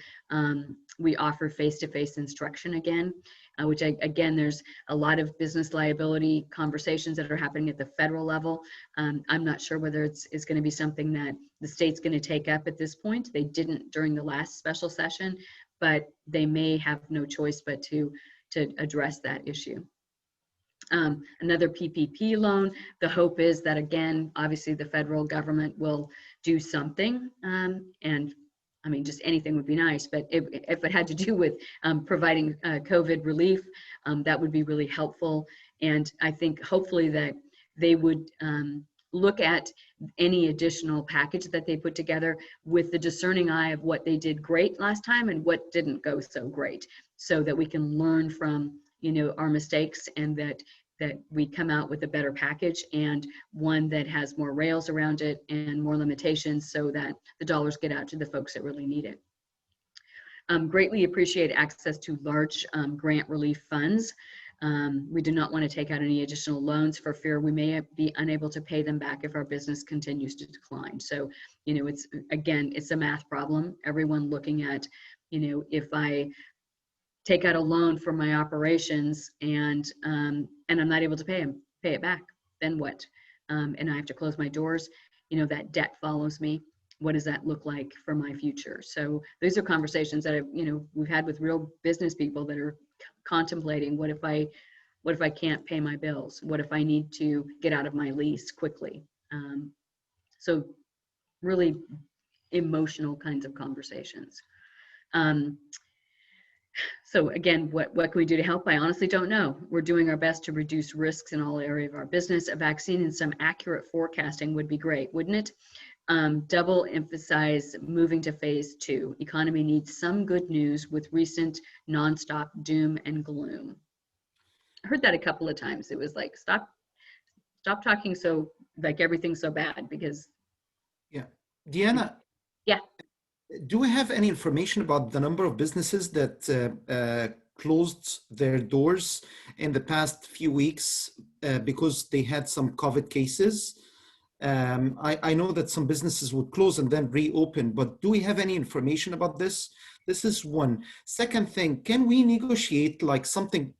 we offer face-to-face instruction again, which again, there's a lot of business liability conversations that are happening at the federal level. I'm not sure whether it's going to be something that the state's going to take up at this point. They didn't during the last special session, but they may have no choice but to address that issue. Another PPP loan, the hope is that, again, obviously the federal government will do something, and I mean, just anything would be nice, but if it had to do with providing COVID relief, that would be really helpful. And I think hopefully that they would look at any additional package that they put together with the discerning eye of what they did great last time and what didn't go so great, so that we can learn from, you know, our mistakes, and that we come out with a better package, and one that has more rails around it and more limitations, so that the dollars get out to the folks that really need it. Greatly appreciate access to large grant relief funds. We do not want to take out any additional loans for fear we may be unable to pay them back if our business continues to decline. So, you know, it's, again, it's a math problem. Everyone looking at, you know, if I take out a loan for my operations and I'm not able to pay it back, then what? And I have to close my doors. You know, that debt follows me. What does that look like for my future? So these are conversations that we've had with real business people that are contemplating, what if I can't pay my bills? What if I need to get out of my lease quickly? So really emotional kinds of conversations. So again, what can we do to help? I honestly don't know. We're doing our best to reduce risks in all areas of our business. A vaccine and some accurate forecasting would be great, wouldn't it? Double emphasize moving to phase 2. Economy needs some good news with recent nonstop doom and gloom. I heard that a couple of times. It was like, stop talking so like everything's so bad, because. Yeah. Deanna. Yeah. Do we have any information about the number of businesses that closed their doors in the past few weeks because they had some COVID cases? I know that some businesses would close and then reopen, but do we have any information about this? This is one. Second thing, can we negotiate like something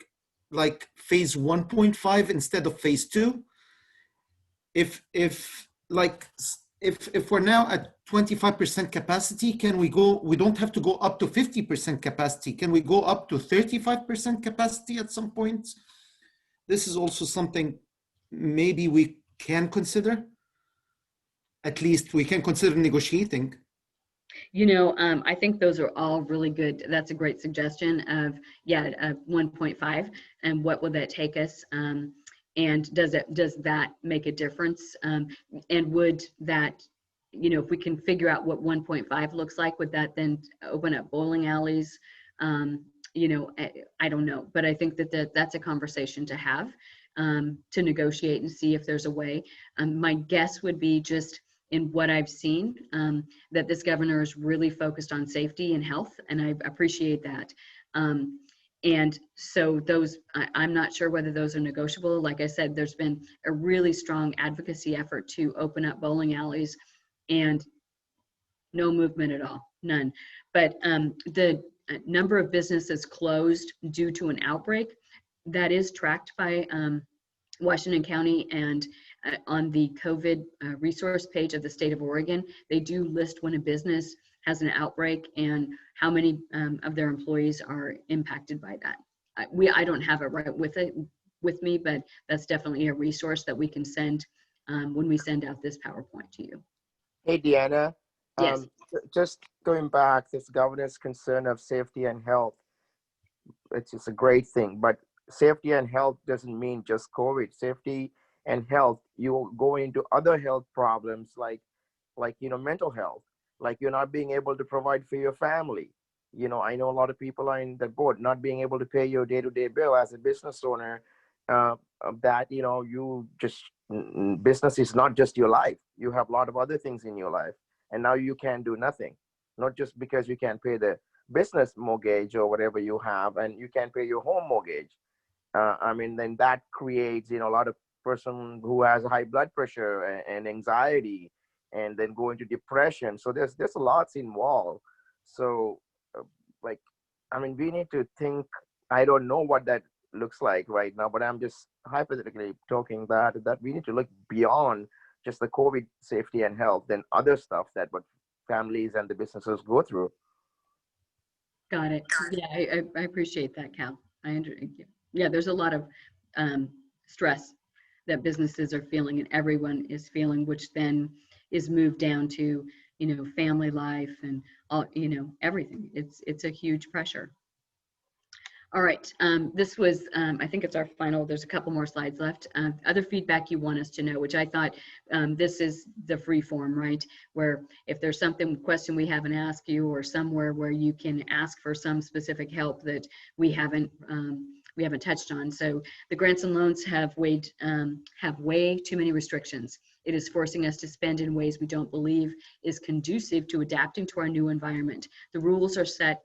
like phase 1.5 instead of phase 2? If we're now at 25% capacity, can we go, we don't have to go up to 50% capacity. Can we go up to 35% capacity at some point? This is also something maybe we can consider. At least we can consider negotiating. You know, I think those are all really good. That's a great suggestion of, 1.5, and what would that take us? And does that make a difference? And would that, you know, if we can figure out what 1.5 looks like, would that then open up bowling alleys? You know, I don't know, but I think that's a conversation to have, to negotiate and see if there's a way. My guess would be, just in what I've seen, that this governor is really focused on safety and health, and I appreciate that. And so those, I'm not sure whether those are negotiable. Like I said, there's been a really strong advocacy effort to open up bowling alleys, and no movement at all, none. But the number of businesses closed due to an outbreak, that is tracked by Washington County, and on the COVID resource page of the state of Oregon, they do list when a business has an outbreak and how many of their employees are impacted by that. I don't have it right with me, but that's definitely a resource that we can send when we send out this PowerPoint to you. Hey, Deanna. Yes. Just going back, this governor's concern of safety and health, it's just a great thing, but safety and health doesn't mean just COVID. Safety and health, you go into other health problems like mental health, like you're not being able to provide for your family. You know, I know a lot of people are in the boat, not being able to pay your day-to-day bill as a business owner. That, you know, you just, business is not just your life. You have a lot of other things in your life, and now you can do nothing, not just because you can't pay the business mortgage or whatever you have, and you can't pay your home mortgage. I mean, then that creates, you know, a lot of person who has high blood pressure and anxiety, and then go into depression. So there's a lot involved. So like, I mean, we need to think, I don't know what that looks like right now, but I'm just hypothetically talking that we need to look beyond just the COVID safety and health, then other stuff that what families and the businesses go through. Got it. Yeah, I appreciate that, Cal. Yeah, there's a lot of stress that businesses are feeling and everyone is feeling, which then is moved down to, family life and all, everything. It's a huge pressure. All right, this was, I think it's our final, there's a couple more slides left. Other feedback you want us to know, which I thought this is the free form, right? Where if there's question we haven't asked you or somewhere where you can ask for some specific help that we haven't touched on. So the grants and loans have way too many restrictions. It is forcing us to spend in ways we don't believe is conducive to adapting to our new environment. The rules are set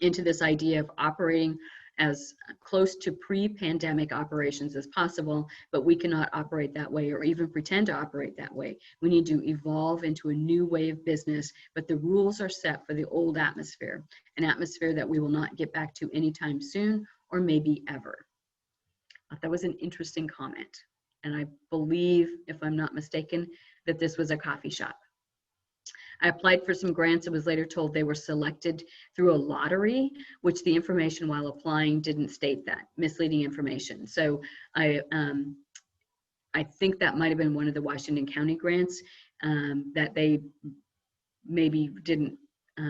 into this idea of operating as close to pre-pandemic operations as possible, but we cannot operate that way or even pretend to operate that way. We need to evolve into a new way of business, but the rules are set for the old atmosphere, an atmosphere that we will not get back to anytime soon or maybe ever. That was an interesting comment. And I believe, if I'm not mistaken, that this was a coffee shop. I applied for some grants and was later told they were selected through a lottery, which the information while applying didn't state that, misleading information. So I think that might have been one of the Washington County grants that they maybe didn't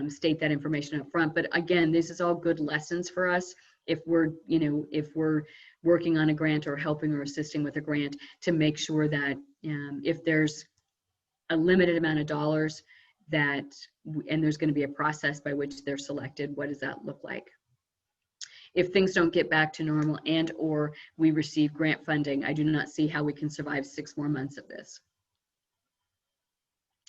state that information up front. But again, this is all good lessons for us if we're working on a grant or helping or assisting with a grant, to make sure that if there's a limited amount of dollars, and there's going to be a process by which they're selected, what does that look like? If things don't get back to normal and or we receive grant funding, I do not see how we can survive 6 more months of this.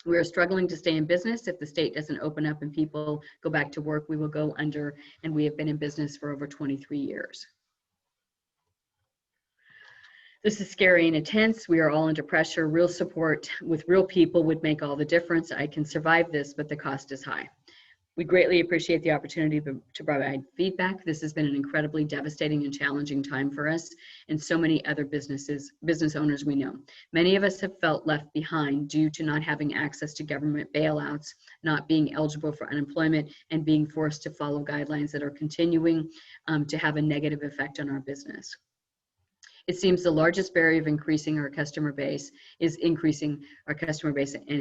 We are struggling to stay in business. If the state doesn't open up and people go back to work, we will go under, and we have been in business for over 23 years. This is scary and intense. We are all under pressure. Real support with real people would make all the difference. I can survive this, but the cost is high. We greatly appreciate the opportunity to provide feedback. This has been an incredibly devastating and challenging time for us and so many other business owners we know. Many of us have felt left behind due to not having access to government bailouts, not being eligible for unemployment, and being forced to follow guidelines that are continuing to have a negative effect on our business. It seems the largest barrier of increasing our customer base and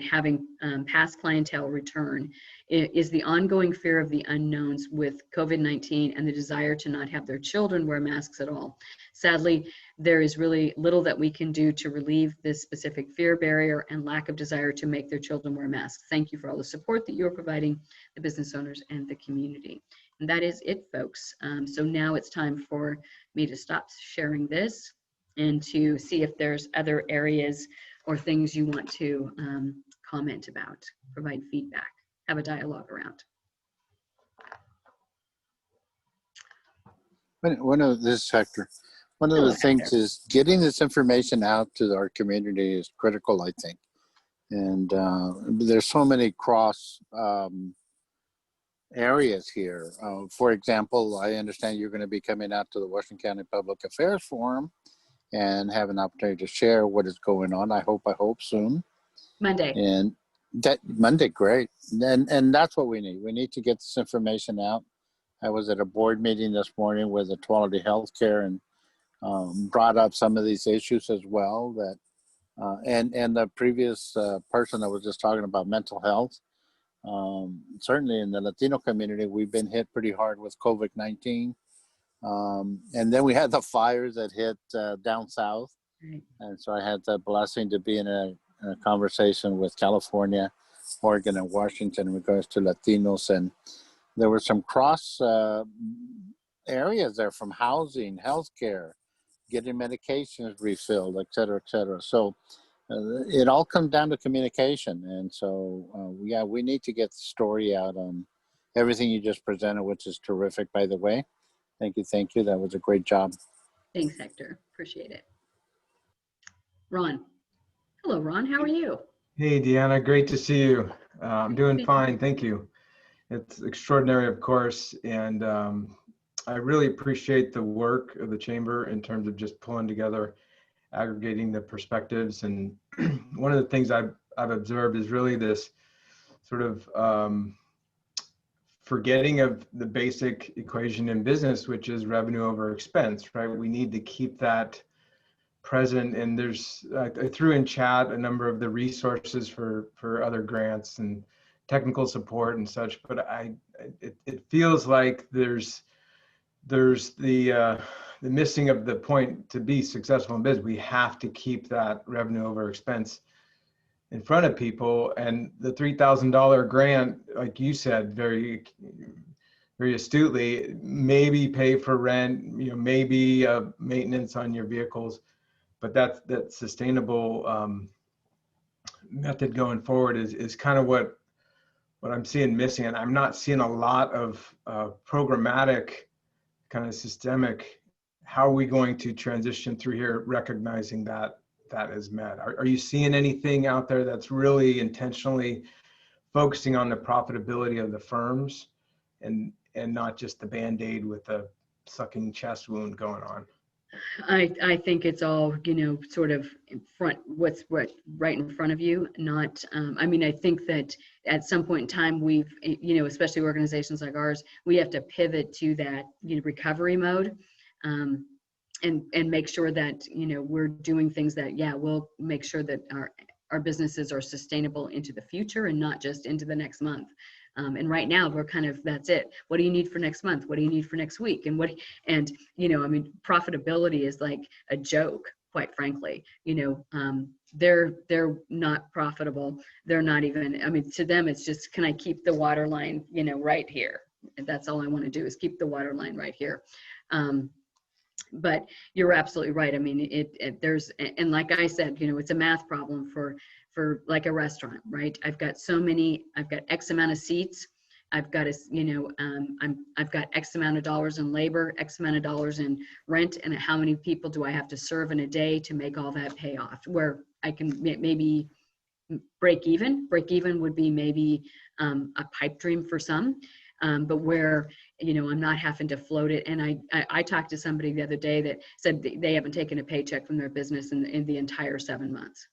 having past clientele return is the ongoing fear of the unknowns with COVID-19 and the desire to not have their children wear masks at all. Sadly, there is really little that we can do to relieve this specific fear barrier and lack of desire to make their children wear masks. Thank you for all the support that you're providing the business owners and the community. And that is it, folks. So now it's time for me to stop sharing this and to see if there's other areas or things you want to comment about, provide feedback, have a dialogue around. One of the things is getting this information out to our community is critical, I think. And there's so many cross areas here. For example, I understand you're going to be coming out to the Washington County Public Affairs Forum and have an opportunity to share what is going on. I hope soon. Monday. And that Monday, great. And that's what we need. We need to get this information out. I was at a board meeting this morning with Equality Healthcare and brought up some of these issues as well. That and the previous person that was just talking about mental health. Certainly in the Latino community, we've been hit pretty hard with COVID-19. And then we had the fires that hit down south. Right. And so I had the blessing to be in a conversation with California, Oregon, and Washington in regards to Latinos. And there were some cross areas there, from housing, healthcare, getting medications refilled, et cetera, et cetera. So it all comes down to communication. And so, yeah, we need to get the story out on everything you just presented, which is terrific, by the way. Thank you. That was a great job. Thanks, Hector. Appreciate it. Ron. Hello, Ron. How are you? Hey, Deanna. Great to see you. I'm doing fine. Thank you. It's extraordinary, of course. And I really appreciate the work of the Chamber in terms of just pulling together, aggregating the perspectives. And one of the things I've observed is really this sort of forgetting of the basic equation in business, which is revenue over expense, right? We need to keep that present. And there's, I threw in chat a number of the resources for other grants and technical support and such, but it feels like there's the missing of the point to be successful in business. We have to keep that revenue over expense in front of people. And the $3,000 grant, like you said, very, very astutely, maybe pay for rent, you know, maybe maintenance on your vehicles, but that sustainable method going forward is kind of what I'm seeing missing. And I'm not seeing a lot of programmatic kind of systemic, how are we going to transition through here, recognizing that is met? Are you seeing anything out there that's really intentionally focusing on the profitability of the firms and not just the Band-Aid with a sucking chest wound going on? I think it's all, you know, sort of in front, what's right in front of you, not, I mean, I think that at some point in time, we've, you know, especially organizations like ours, we have to pivot to that, you know, recovery mode, and make sure that, you know, we're doing things that, yeah, we'll make sure that our businesses are sustainable into the future and not just into the next month. And right now we're kind of, that's it. What do you need for next month? What do you need for next week? And you know, I mean, profitability is like a joke, quite frankly. You know, they're not profitable. They're not even, I mean, to them, it's just, can I keep the water line, you know, right here? And that's all I want to do is keep the water line right here. But you're absolutely right. I mean, there's, and like I said, you know, it's a math problem for like a restaurant, right? I've got X amount of seats. I've got you know, I've got X amount of dollars in labor, X amount of dollars in rent, and how many people do I have to serve in a day to make all that pay off? Where I can maybe break even. Break even would be maybe a pipe dream for some. But where, you know, I'm not having to float it. And I talked to somebody the other day that said they haven't taken a paycheck from their business in the entire 7 months.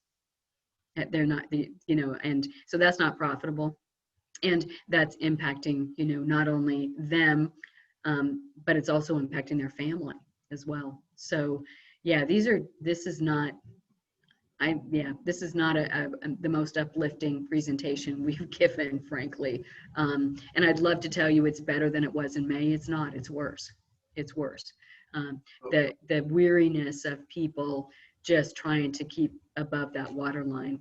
They're not, you know, and so that's not profitable. And that's impacting, you know, not only them, but it's also impacting their family as well. So yeah, this is not the most uplifting presentation we've given, frankly. And I'd love to tell you it's better than it was in May. It's not, it's worse. It's worse. The weariness of people just trying to keep above that water line.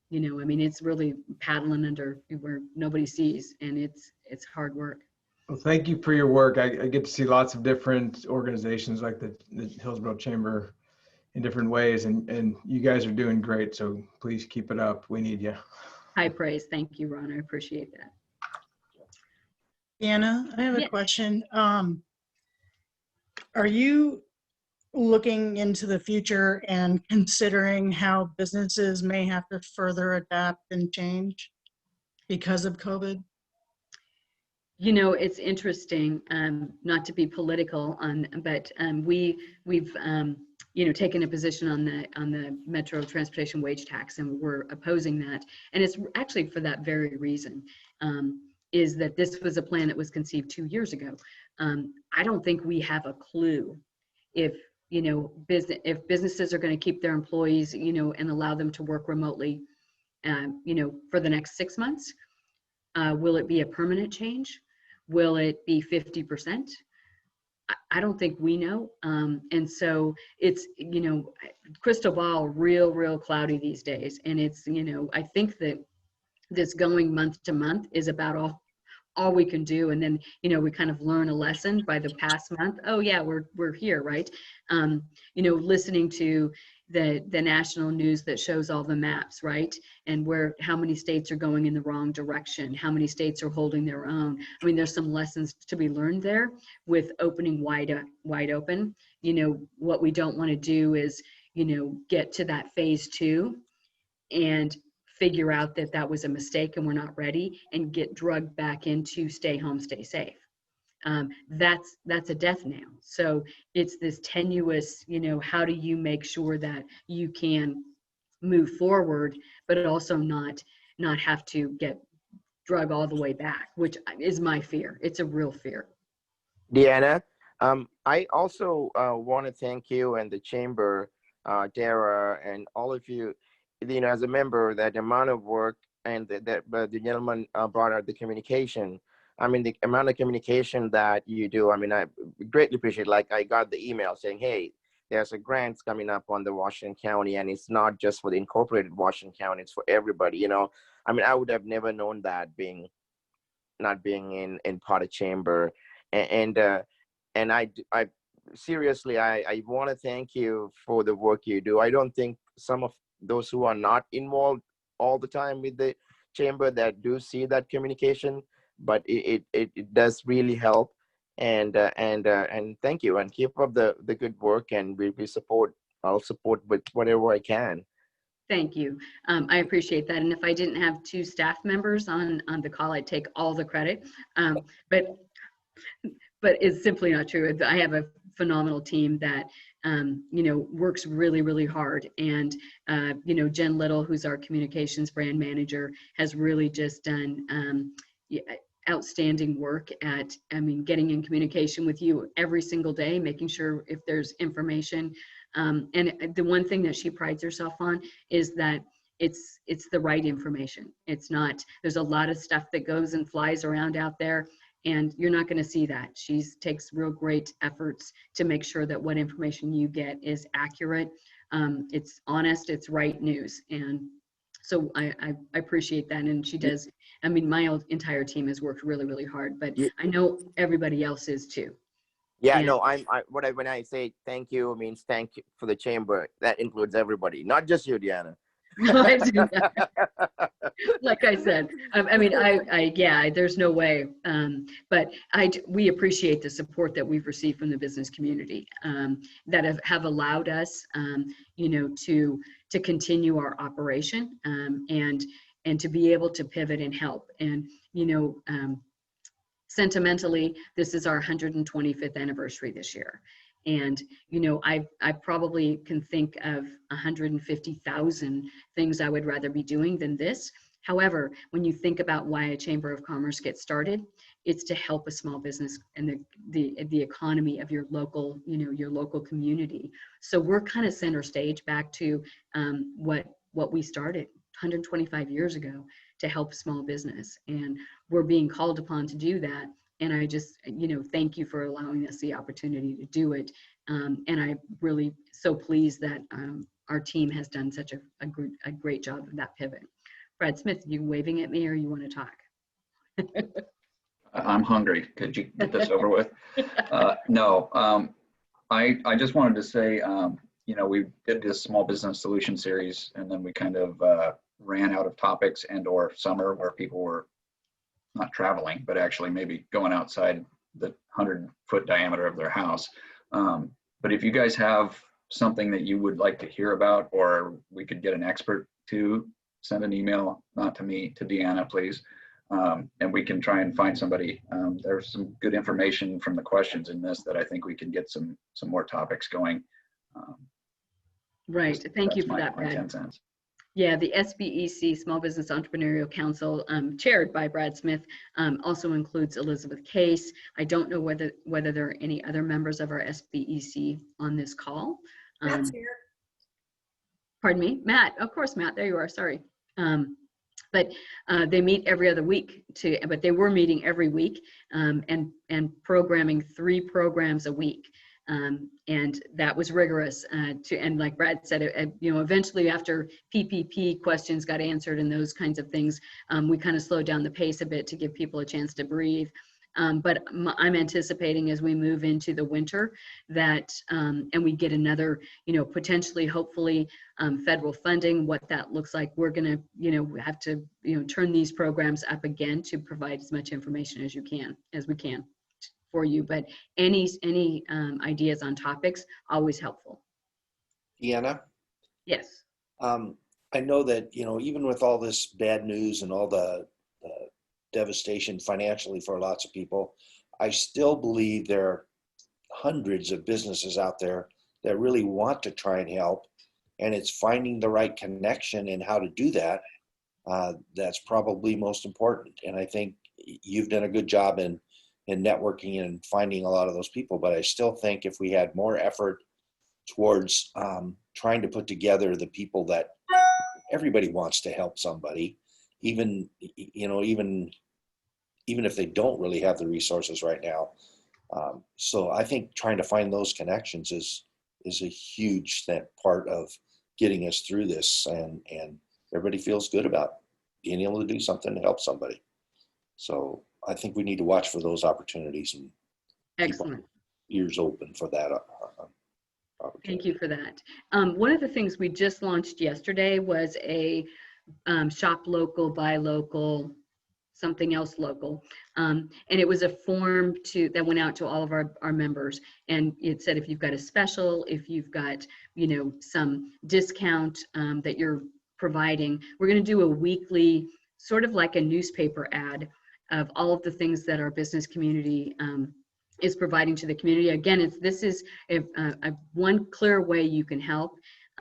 You know, I mean, it's really paddling under where nobody sees, and it's hard work. Well, thank you for your work. I get to see lots of different organizations like the Hillsboro Chamber in different ways, and you guys are doing great. So please keep it up. We need you. High praise. Thank you, Ron. I appreciate that. Deanna, I have a question. Are you looking into the future and considering how businesses may have to further adapt and change because of COVID? You know, it's interesting, not to be political but we've you know, taken a position on the Metro Transportation Wage Tax, and we're opposing that. And it's actually for that very reason, is that this was a plan that was conceived 2 years ago. I don't think we have a clue if, you know, if businesses are going to keep their employees, you know, and allow them to work remotely, you know, for the next 6 months. Will it be a permanent change? Will it be 50%? I don't think we know. And so it's, you know, crystal ball, real cloudy these days. And it's, you know, I think that this going month to month is about all we can do. And then, you know, we kind of learn a lesson by the past month. Oh yeah, we're here, right? You know, listening to the national news that shows all the maps, right? And how many states are going in the wrong direction, how many states are holding their own. I mean, there's some lessons to be learned there with opening wide open. You know, what we don't want to do is, you know, get to that phase 2 and figure out that was a mistake and we're not ready and get drugged back into stay home, stay safe. That's a death nail. So it's this tenuous, you know, how do you make sure that you can move forward, but also not have to get drug all the way back, which is my fear. It's a real fear. Deanna, I also want to thank you and the chamber, Dara, and all of you, as a member, that amount of work, and that the gentleman brought out the communication. I mean, the amount of communication that you do, I mean, I greatly appreciate, like I got the email saying, hey, there's a grants coming up on the Washington County, and it's not just for the incorporated Washington County, it's for everybody, I mean, I would have never known that not being in part of chamber. And I seriously, I want to thank you for the work you do. I don't think some of those who are not involved all the time with the chamber that do see that communication, but it does really help. And thank you, and keep up the good work, and I'll support with whatever I can. Thank you. I appreciate that. And if I didn't have 2 staff members on the call, I'd take all the credit. But it's simply not true. I have a phenomenal team that, works really, really hard. And, Jen Little, who's our communications brand manager, has really just done outstanding work at, getting in communication with you every single day, making sure if there's information. And the one thing that she prides herself on is that it's the right information. It's not, there's a lot of stuff that goes and flies around out there, and you're not going to see that. She takes real great efforts to make sure that what information you get is accurate. It's honest, it's right news. And so I appreciate that. And she does, my entire team has worked really, really hard, but I know everybody else is too. Yeah, no, when I say thank you, it means thank you for the chamber. That includes everybody, not just you, Deanna. Like I said, there's no way. But we appreciate the support that we've received from the business community that have allowed us, to continue our operation and to be able to pivot and help. And, sentimentally, this is our 125th anniversary this year. And, I probably can think of 150,000 things I would rather be doing than this. However, when you think about why a Chamber of Commerce gets started, it's to help a small business and the economy of your local, your local community. So we're kind of center stage back to what we started 125 years ago, to help small business. And we're being called upon to do that. And I just, thank you for allowing us the opportunity to do it. And I'm really so pleased that our team has done such a great job of that pivot. Brad Smith, you waving at me, or you want to talk? I'm hungry. Could you get this over with? No, I just wanted to say, we did this small business solution series, and then we kind of ran out of topics and/or summer where people were not traveling, but actually maybe going outside the 100-foot diameter of their house. But if you guys have something that you would like to hear about, or we could get an expert to, send an email, not to me, to Deanna, please. And we can try and find somebody. There's some good information from the questions in this that I think we can get some more topics going. Right. Thank you for that, Brad. 10 cents. Yeah, the SBEC, Small Business Entrepreneurial Council, chaired by Brad Smith, also includes Elizabeth Case. I don't know whether there are any other members of our SBEC on this call. Matt's here. Pardon me, Matt. Of course, Matt. There you are. Sorry. But they meet every other week, but they were meeting every week and programming 3 programs a week. And that was rigorous and like Brad said, eventually after PPP questions got answered and those kinds of things, we kind of slowed down the pace a bit to give people a chance to breathe. But I'm anticipating as we move into the winter that, and we get another, potentially, hopefully, federal funding, what that looks like, we're going to, have to, turn these programs up again to provide as much information as we can for you. But any ideas on topics, always helpful. Deanna? Yes. I know that, even with all this bad news and all the devastation financially for lots of people, I still believe there are hundreds of businesses out there that really want to try and help, and it's finding the right connection and how to do that. that's probably most important. And I think you've done a good job in networking and finding a lot of those people. But I still think if we had more effort towards trying to put together the people that everybody wants to help somebody, even if they don't really have the resources right now. So I think trying to find those connections is a huge part of getting us through this, and everybody feels good about being able to do something to help somebody. So I think we need to watch for those opportunities and Excellent. keep our ears open for that opportunity. Thank you for that. One of the things we just launched yesterday was a shop local, buy local, something else local. And it was a form that went out to all of our members. And it said, if you've got a special, if you've got, some discount that you're providing, we're going to do a weekly, sort of like a newspaper ad of all of the things that our business community is providing to the community. Again, this is one clear way you can help.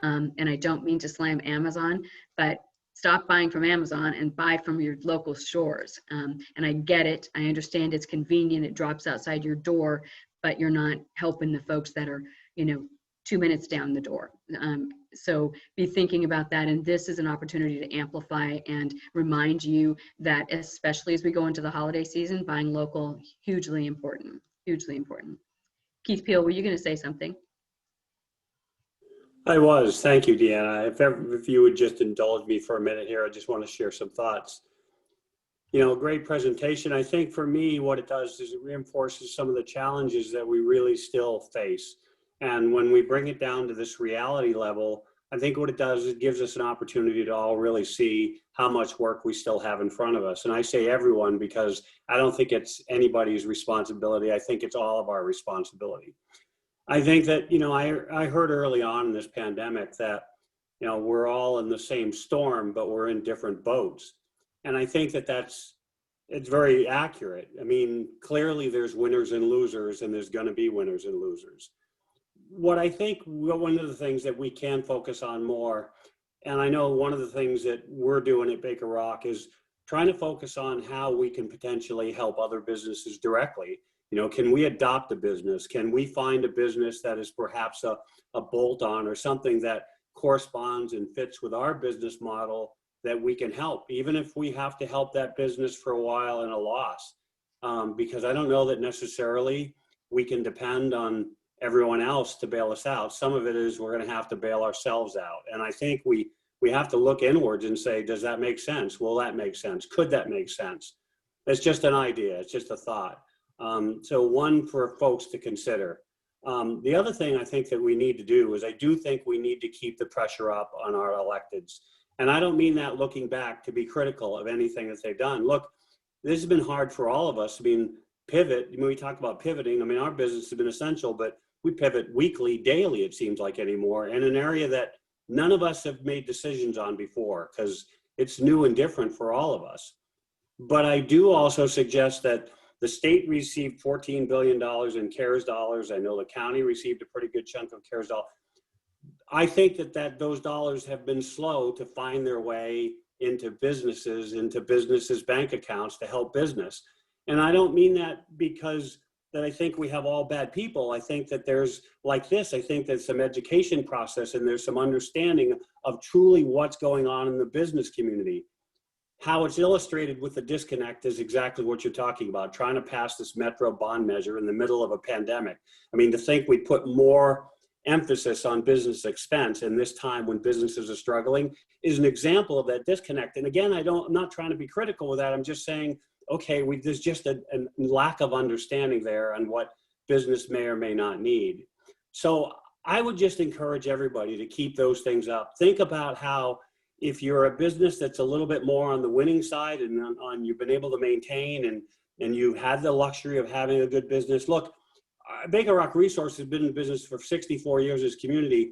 And I don't mean to slam Amazon, but stop buying from Amazon and buy from your local stores. And I get it. I understand it's convenient. It drops outside your door, but you're not helping the folks that are, 2 minutes down the door. So be thinking about that. And this is an opportunity to amplify and remind you that, especially as we go into the holiday season, buying local, hugely important, hugely important. Keith Peel, were you going to say something? I was. Thank you, Deanna. If you would just indulge me for a minute here, I just want to share some thoughts. Great presentation. I think for me, what it does is it reinforces some of the challenges that we really still face. And when we bring it down to this reality level, I think what it does is it gives us an opportunity to all really see how much work we still have in front of us. And I say everyone because I don't think it's anybody's responsibility. I think it's all of our responsibility. I think that, I heard early on in this pandemic that, we're all in the same storm, but we're in different boats. And I think that it's very accurate. I mean, clearly there's winners and losers, and there's going to be winners and losers. What I think one of the things that we can focus on more, and I know one of the things that we're doing at Baker Rock is trying to focus on how we can potentially help other businesses directly. Can we adopt a business? Can we find a business that is perhaps a bolt-on or something that corresponds and fits with our business model that we can help, even if we have to help that business for a while in a loss? Because I don't know that necessarily we can depend on everyone else to bail us out. Some of it is we're going to have to bail ourselves out. And I think we have to look inwards and say, does that make sense? Will that make sense? Could that make sense? It's just an idea. It's just a thought. So one for folks to consider. The other thing I think that we need to do is I do think we need to keep the pressure up on our electeds. And I don't mean that looking back to be critical of anything that they've done. Look, this has been hard for all of us. Pivot, when we talk about pivoting, our business has been essential, but we pivot weekly, daily, it seems like anymore, in an area that none of us have made decisions on before because it's new and different for all of us. But I do also suggest that the state received $14 billion in CARES dollars. I know the county received a pretty good chunk of CARES dollars. I think that those dollars have been slow to find their way into businesses' bank accounts to help business. And I don't mean that because that I think we have all bad people. I think that there's I think there's some education process and there's some understanding of truly what's going on in the business community. How it's illustrated with the disconnect is exactly what you're talking about, trying to pass this Metro bond measure in the middle of a pandemic. To think we put more emphasis on business expense in this time when businesses are struggling is an example of that disconnect. And again, I'm not trying to be critical with that. I'm just saying, okay, there's just a lack of understanding there on what business may or may not need. So I would just encourage everybody to keep those things up. Think about how if you're a business that's a little bit more on the winning side and you've been able to maintain and you've had the luxury of having a good business. Look, Baker Rock Resources has been in business for 64 years as a community.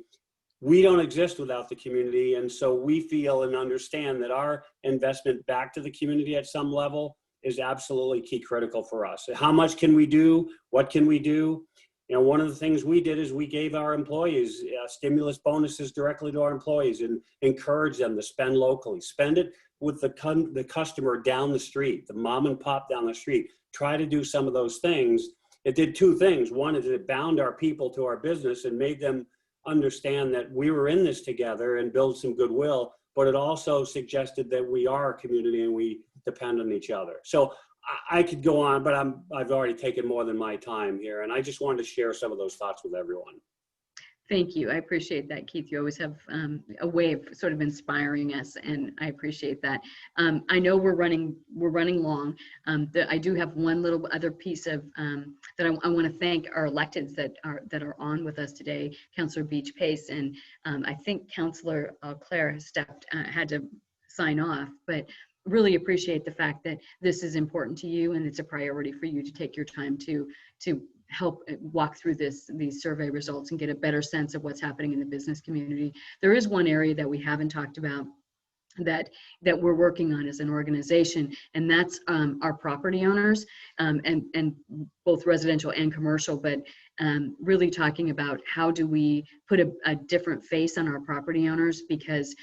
We don't exist without the community. And so we feel and understand that our investment back to the community at some level is absolutely key critical for us. How much can we do? What can we do? You know, one of the things we did is we gave our employees stimulus bonuses directly to our employees and encourage them to spend locally. Spend it with the customer down the street, the mom and pop down the street. Try to do some of those things. It did two things. One is it bound our people to our business and made them understand that we were in this together and build some goodwill, but it also suggested that we are a community and we depend on each other. So I could go on, but I've already taken more than my time here, and I just wanted to share some of those thoughts with everyone. Thank you. I appreciate that, Keith. You always have a way of sort of inspiring us, and I appreciate that. I know we're running long. I do have one little other piece of that I want to thank our electeds that are on with us today, Councillor Beach Pace, and I think Councillor Claire has had to sign off, but really appreciate the fact that this is important to you and it's a priority for you to take your time to help walk through these survey results and get a better sense of what's happening in the business community. There is one area that we haven't talked about that we're working on as an organization, and that's our property owners, and both residential and commercial, but really talking about how do we put a different face on our property owners, because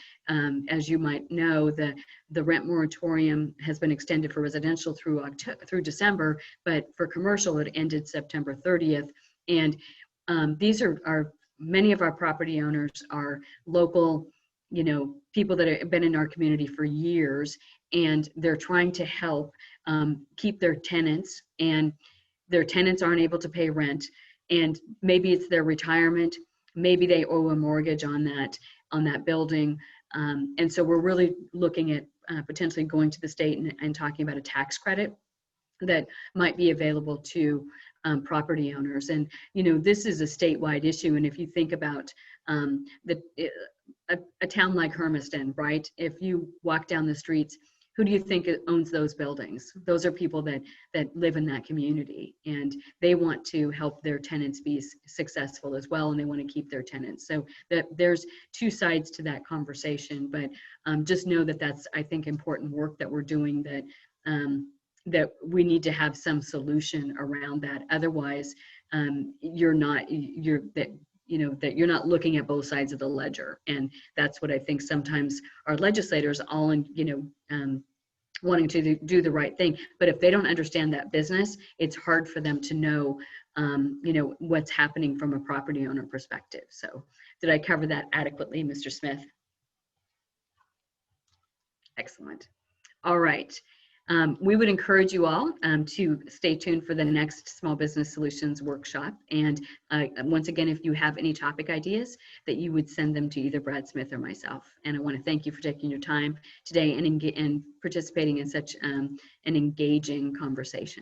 as you might know, the rent moratorium has been extended for residential through December, but for commercial it ended September 30th. And these are many of our property owners are local, you know, people that have been in our community for years, and they're trying to help keep their tenants, and their tenants aren't able to pay rent, and maybe it's their retirement, maybe they owe a mortgage on that building, and so we're really looking at potentially going to the state and talking about a tax credit that might be available to property owners. And you know, this is a statewide issue, and if you think about a town like Hermiston, right? If you walk down the streets, who do you think owns those buildings? Those are people that live in that community, and they want to help their tenants be successful as well, and they want to keep their tenants. So that there's two sides to that conversation, but just know that that's, I think, important work that we're doing, that we need to have some solution around that. Otherwise, you're not looking at both sides of the ledger. And that's what I think sometimes our legislators all in, wanting to do the right thing. But if they don't understand that business, it's hard for them to know, what's happening from a property owner perspective. So did I cover that adequately, Mr. Smith? Excellent. All right. We would encourage you all to stay tuned for the next Small Business Solutions workshop. And once again, if you have any topic ideas, that you would send them to either Brad Smith or myself. And I want to thank you for taking your time today and participating in such an engaging conversation.